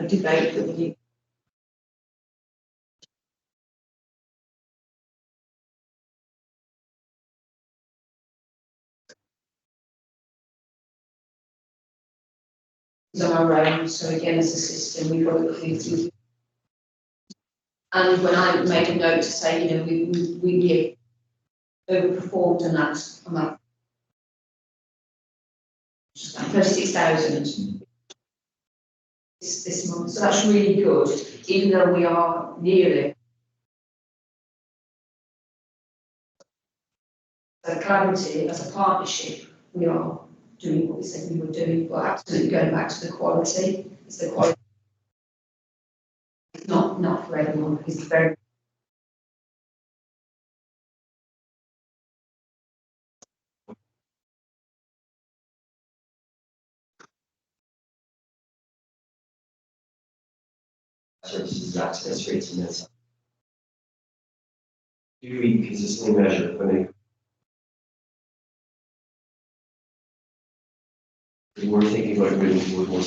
a debate that we need. On our own, so again, as a system, we've got to look into. And when I made a note to say, you know, we overperformed on that 36,000 this month, so that's really good, even though we are nearly. So Clarity, as a partnership, we are doing what we said we were doing, but absolutely going back to the quality. It's the quality. It's not for everyone. It's very. Services access rates and that's. Do we consistently measure when we're thinking about moving toward more.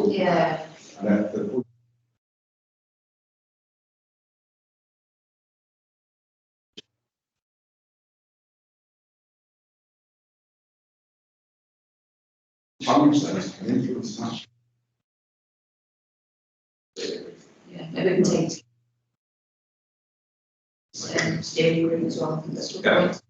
Yeah. and the challenge that can influence that. Yeah, maybe we can take steering group as well. I think that's a good point.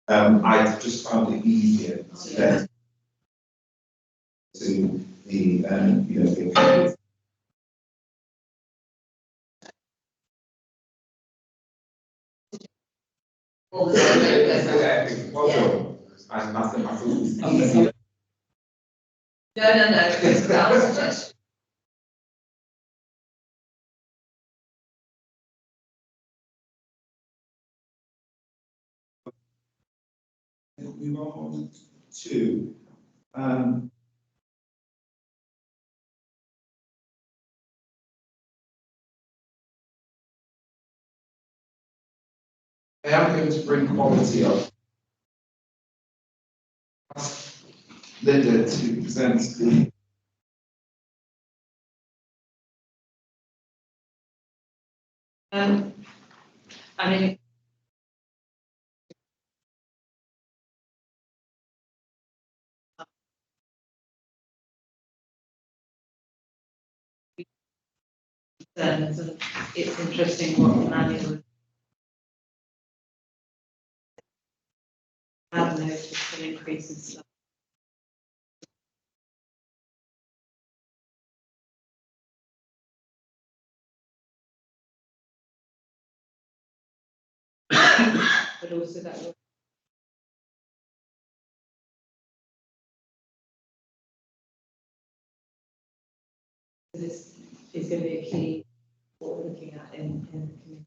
I just found it easier to get to the, you know, the. All the time. Well done. I thought it was easier. No, it's our suggestion. Move on. 2. I am going to bring quality up. Ask Linda to present the. I mean, concerns, and it's interesting what the manual have noticed an increase in staff. But also that will this is going to be a key what we're looking at in the community.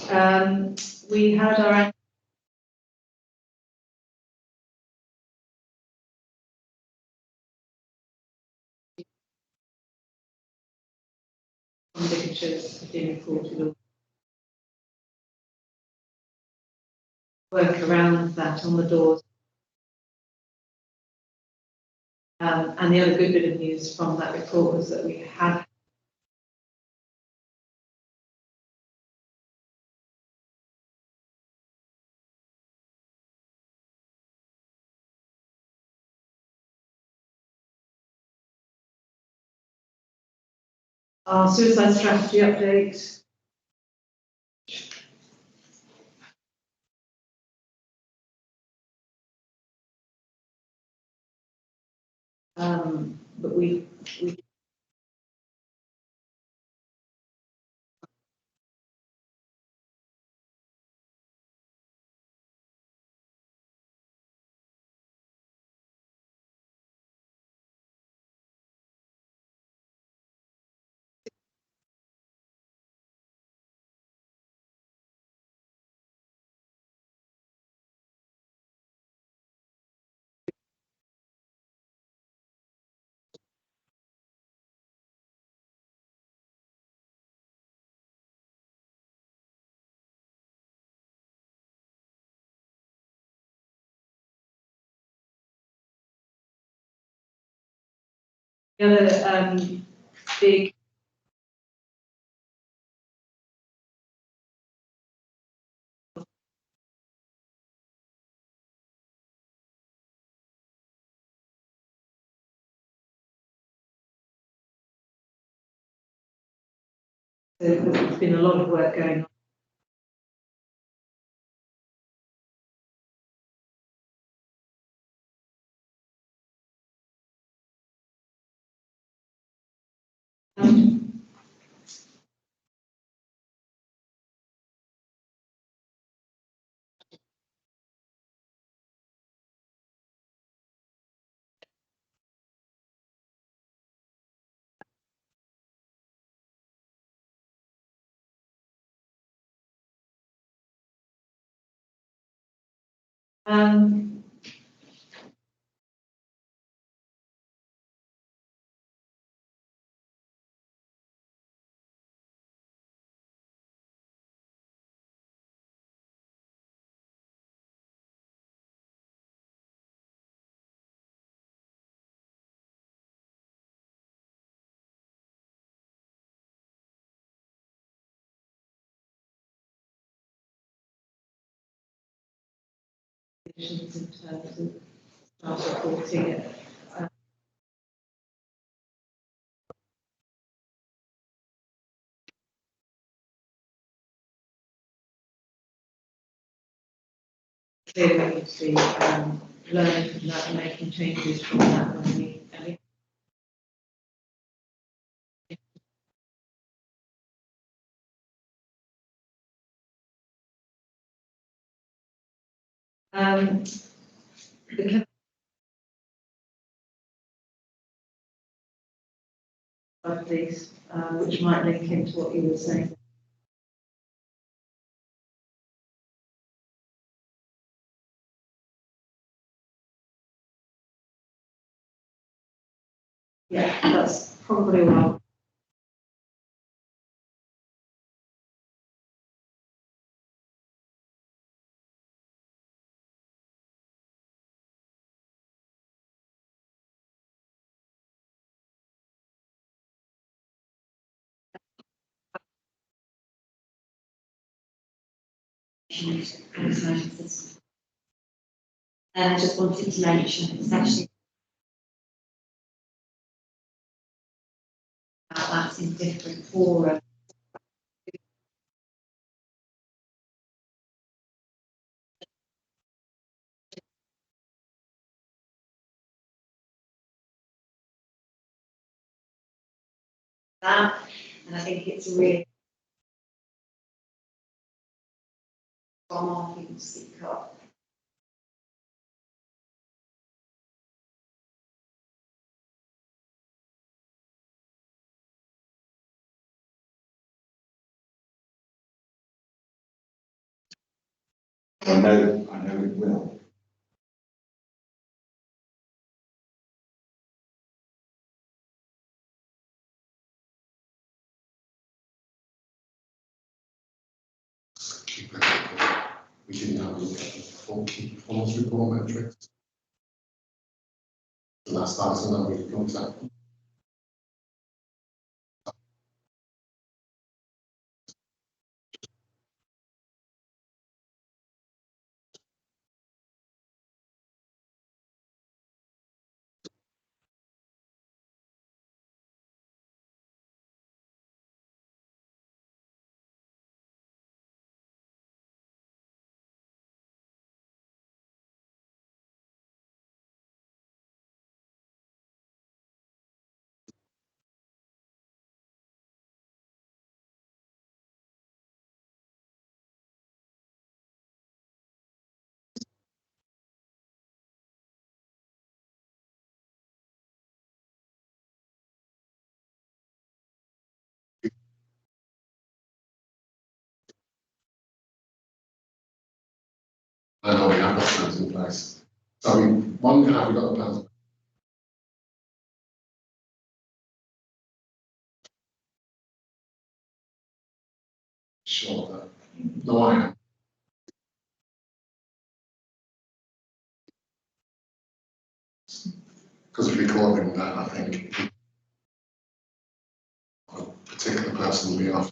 And we had our signatures have been reported, work around that on the doors. And the other good bit of news from that report was that we have our suicide strategy update. But we the other big there's been a lot of work going on. In terms of staff reporting it. Clearly, we need to learn from that and making changes from that when we The Please, which might link into what you were saying. Yeah, that's probably well. information system. And I just wanted to mention it's actually about that in different fora. That, and I think it's really from our people to speak up. I know it will. Keep it. We didn't have a look at the full key performance report metrics. And that's something we've looked at. I know we have got plans in place. So I mean, one, have we got the plans? Sure, that. No, I am. Because if we call him that, I think a particular person will be off.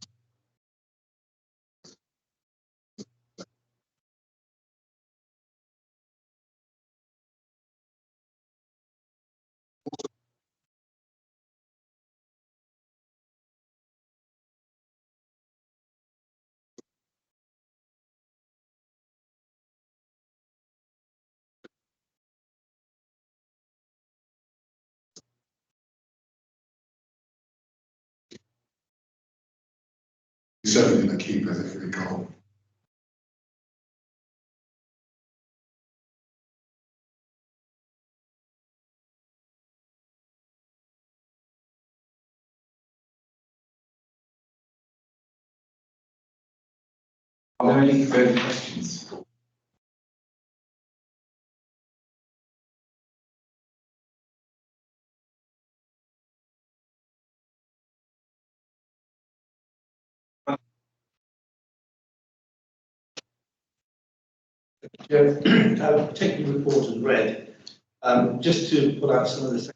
He's certainly going to keep it if we call. Are there any further questions? Taking the report as read, just to pull out some of the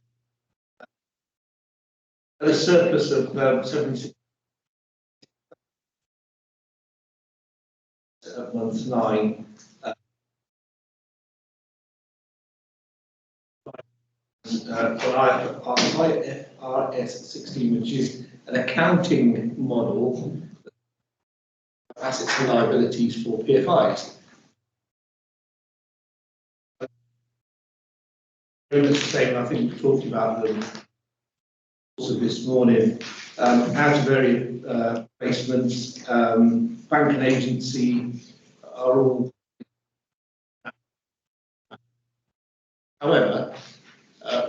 a surplus of 76 at month 9. For IFRS 16, which is an accounting model of assets and liabilities for PFIs. Very much the same, I think we talked about them also this morning. Out of area placements, bank and agency are all However,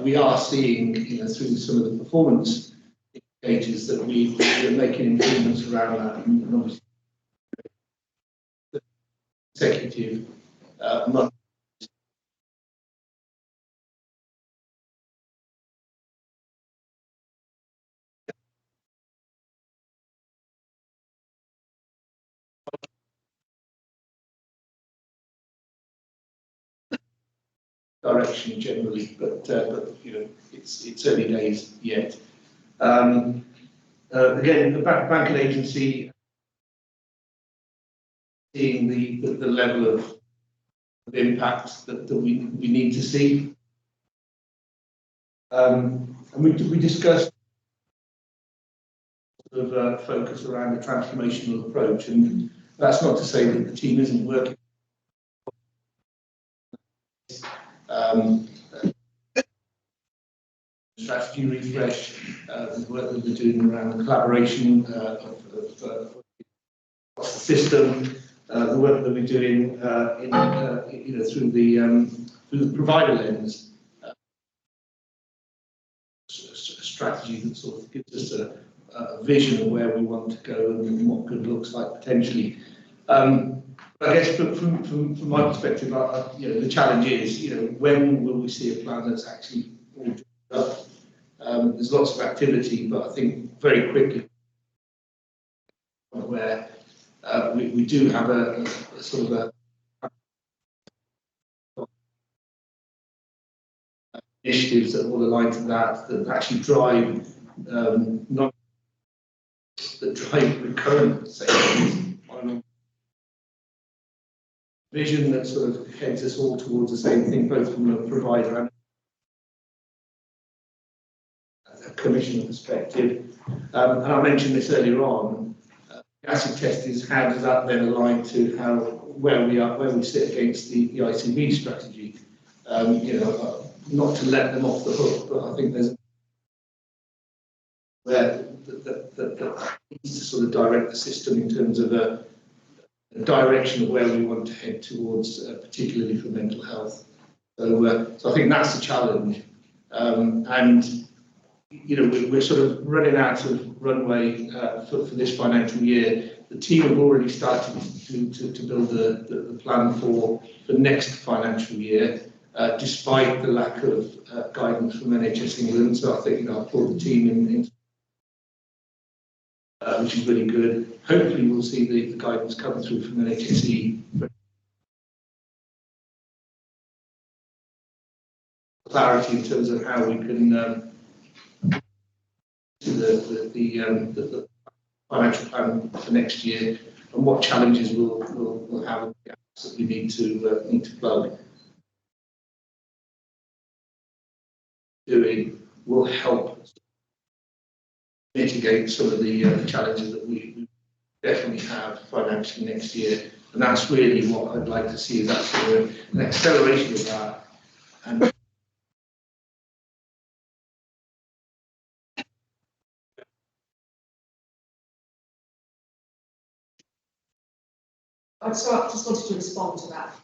we are seeing, through some of the performance indicators that we are making improvements around that, and obviously the consecutive month. Direction generally, but it's early days yet. Again, the banking agency seeing the level of impact that we need to see. And we discussed sort of focus around the transformational approach, and that's not to say that the team isn't working. Strategy refresh, the work that we're doing around the collaboration of the system, the work that we're doing through the provider lens, a strategy that sort of gives us a vision of where we want to go and what good looks like potentially. I guess from my perspective, the challenge is, when will we see a plan that's actually all drawn up? There's lots of activity, but I think very quickly where we do have a sort of initiatives that will align to that actually drive not that drive recurrent savings on a vision that sort of heads us all towards the same thing, both from a provider and a commissioner perspective. And I mentioned this earlier on. Acid test is how does that then align to where we sit against the ICB strategy. Not to let them off the hook, but I think there's where that needs to sort of direct the system in terms of a direction of where we want to head towards, particularly for mental health. So I think that's the challenge, and we're sort of running out of runway for this financial year. The team have already started to build the plan for the next financial year, despite the lack of guidance from NHS England. So I think I'll pull the team in which is really good. Hopefully we'll see the guidance come through from NHSE. Clarity in terms of how we can do the financial plan for next year and what challenges we'll have, gaps that we need to plug. Doing will help mitigate some of the challenges that we definitely have financially next year, and that's really what I'd like to see, is that sort of an acceleration of that. And I just wanted to respond to that.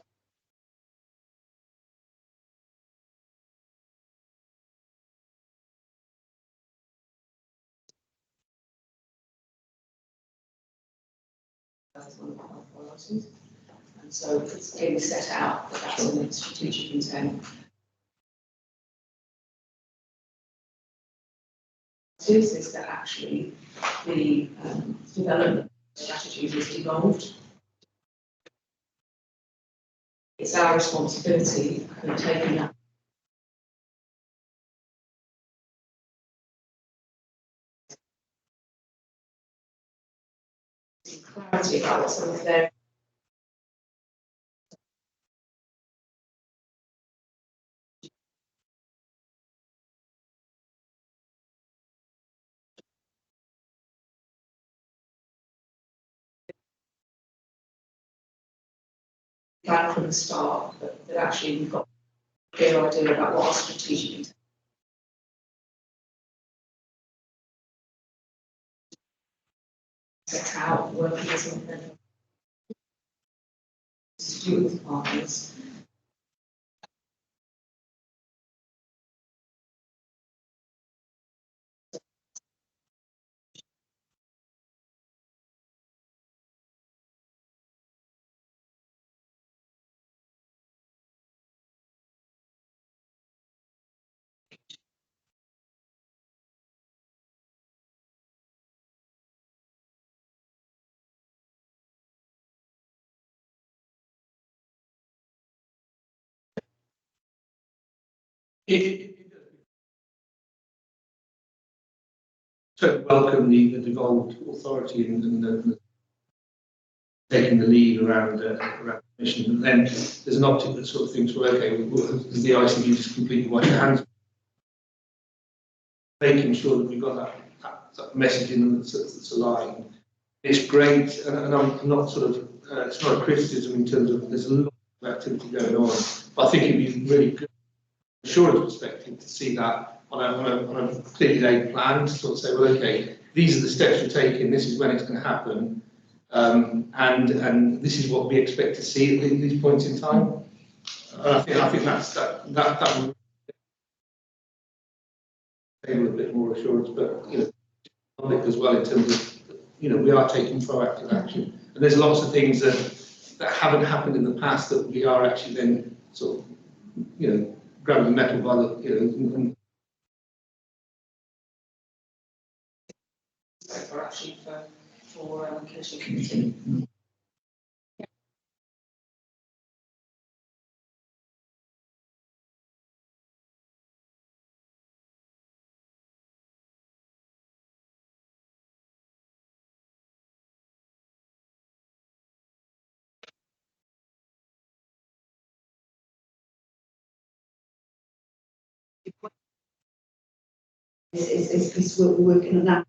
That's one of our priorities, and so it's clearly set out that that's in the strategic intent. Is that actually the development strategies is evolved. It's our responsibility in taking that clarity about what some of their plan from the start, that actually we've got a clear idea about what our strategic intent set out, working as an to do with partners. So welcome the devolved authority and the taking the lead around mission, and then there's an optic that sort of thinks, well, okay, does the ICB just completely wash their hands? Making sure that we've got that messaging that's aligned. It's great, and I'm not sort of, it's not a criticism in terms of there's a lot of activity going on, but I think it'd be really good, from a assurance perspective, to see that on a clearly laid plan, to sort of say, well, okay, these are the steps we're taking, this is when it's going to happen, and this is what we expect to see at these points in time. I think that would enable a bit more assurance, but public as well in terms of we are taking proactive action, and there's lots of things that haven't happened in the past that we are actually then sort of grabbing the metal by the and For actually for commission committee. Is we're working on that.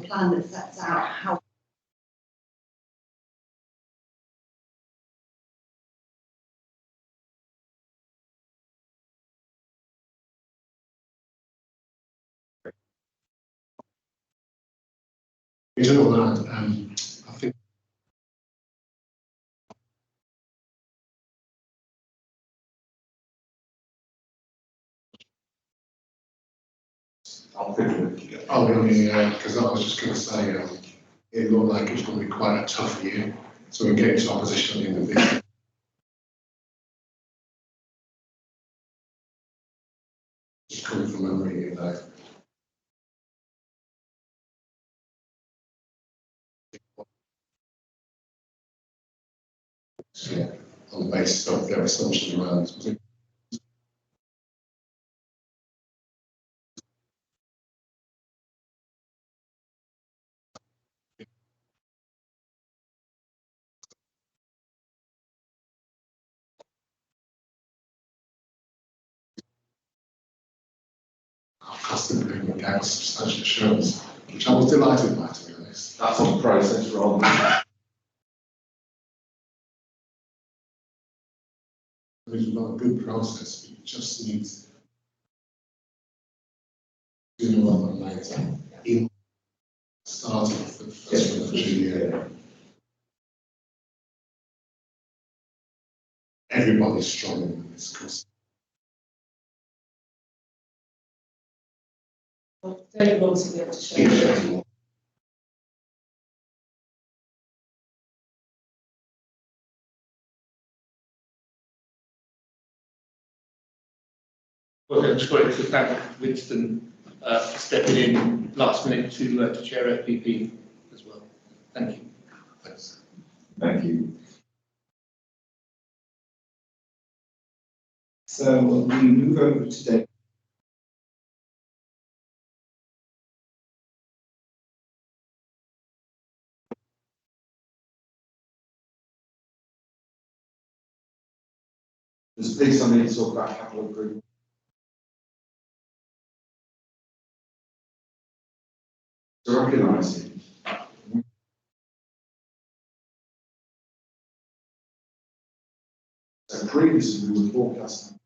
Plan that sets out how You know that, I think I'm thinking, oh, really, because I was just going to say, it looked like it was going to be quite a tough year, so we get to opposition at the end of the year. Just coming from memory, yeah, on the basis of their assumption around. Our cost of living gave us substantial assurance, which I was delighted by, to be honest. that's on process rather than. We've got a good process, we just need sooner rather than later, in starting for the first financial year. Everybody's struggling with this cost. David wants to be able to show you. I just wanted to thank Winston for stepping in last minute to chair FPP as well. Thank you. Thanks. Thank you. So we move over today. There's a piece I need to talk about capital improvement. To recognise it. So previously we were forecasting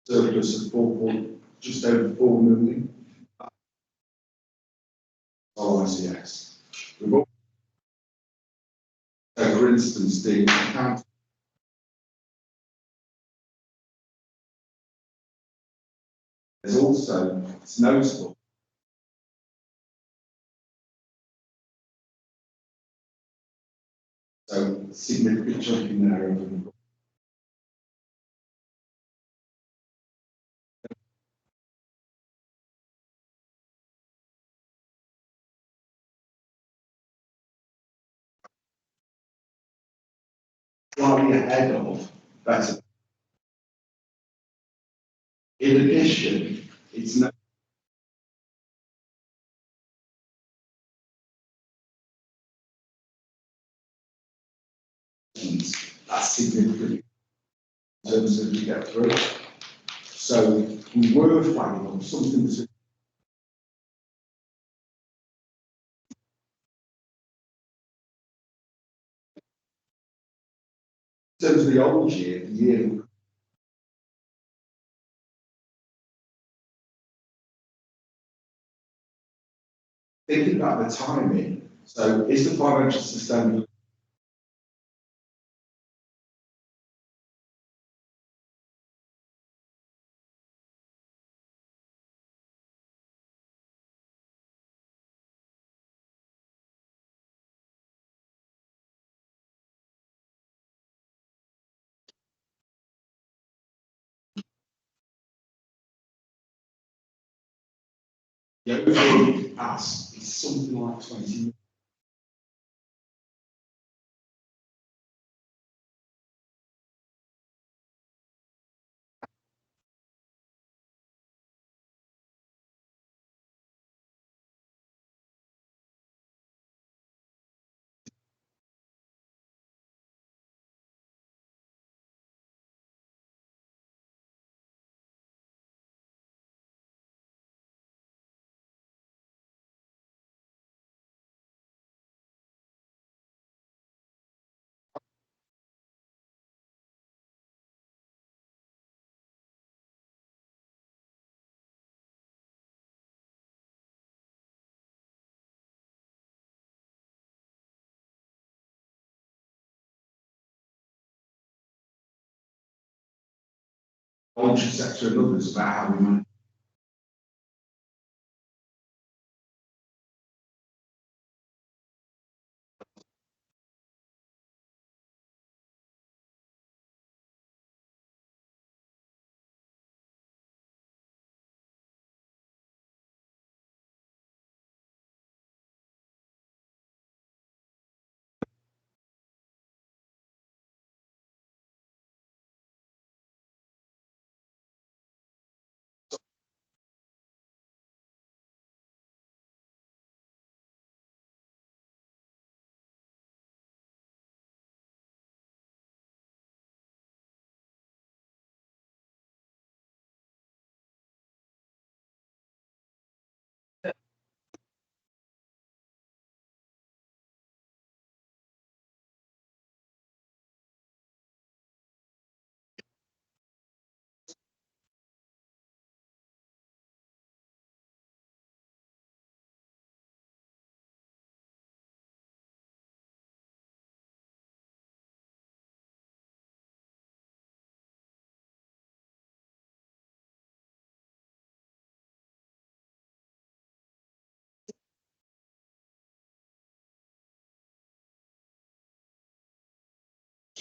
surplus of just over 4 million. ICS. We've also, for instance, the account there's also, it's notable, so significant chunk in there of slightly ahead of better. In addition, it's no that's significant in terms of we get through. So we were flagging on something to in terms of the old year, the year thinking about the timing. So is the financial sustainability the overall ask is something like 20. Voluntary sector and others about how we manage.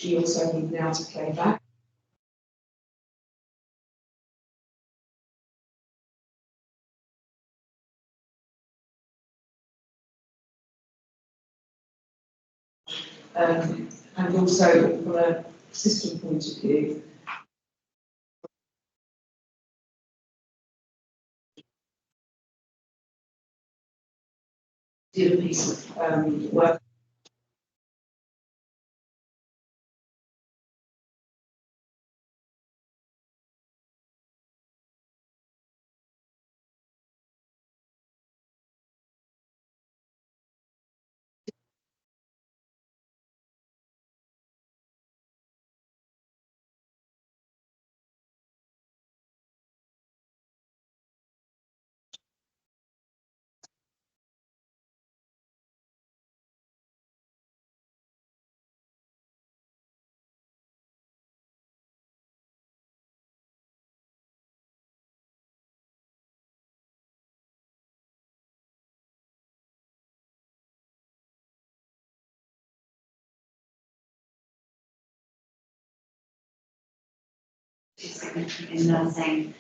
She also need now to play back. And also from a system point of view, did a piece of work. In nursing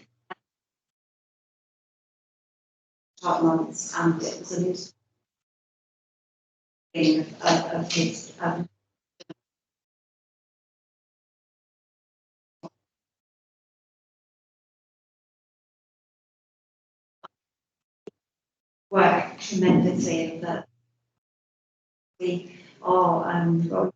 12 months, and it was a new beginning of his work tremendously and that we are,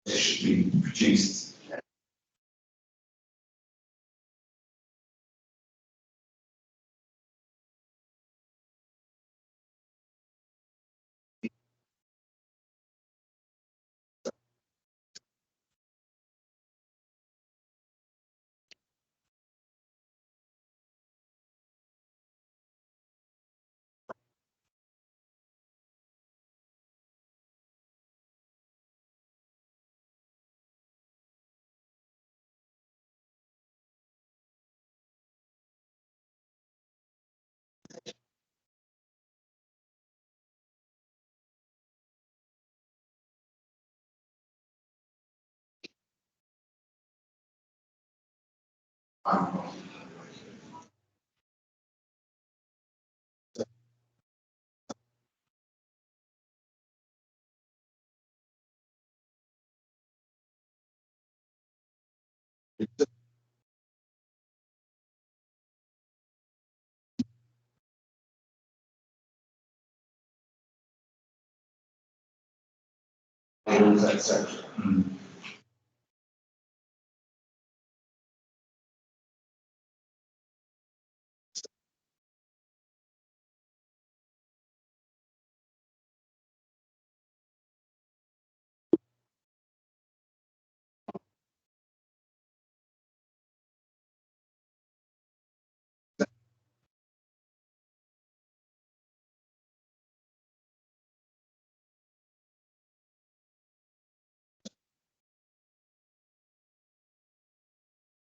It should be produced. Etc.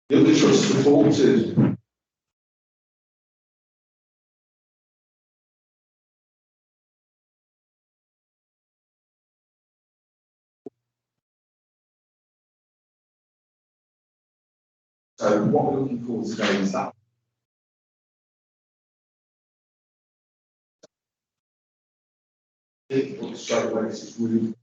The other trust reported so what we're looking for today is that straight away this is really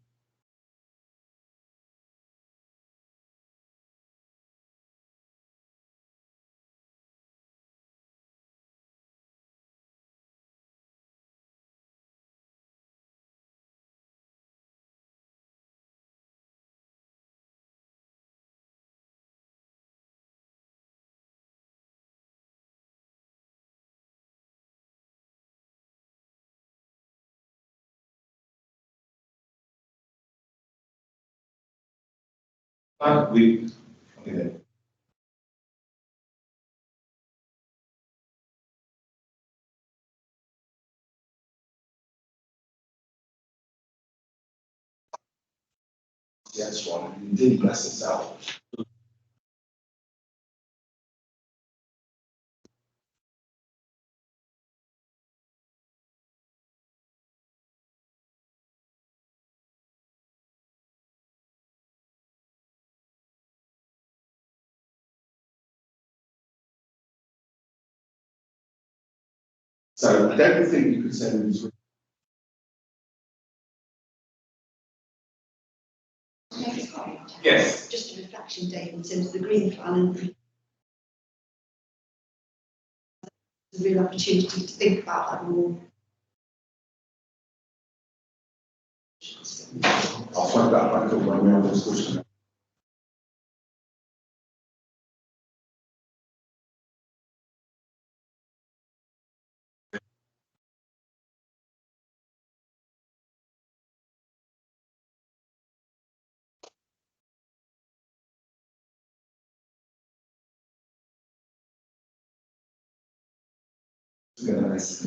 we okay. Yes, one indeed bless itself. So I don't think you could say it was yes. Just a reflection, Dave, in terms of the green plan and the real opportunity to think about that more. I'll flag that back up when we have a discussion. Yes.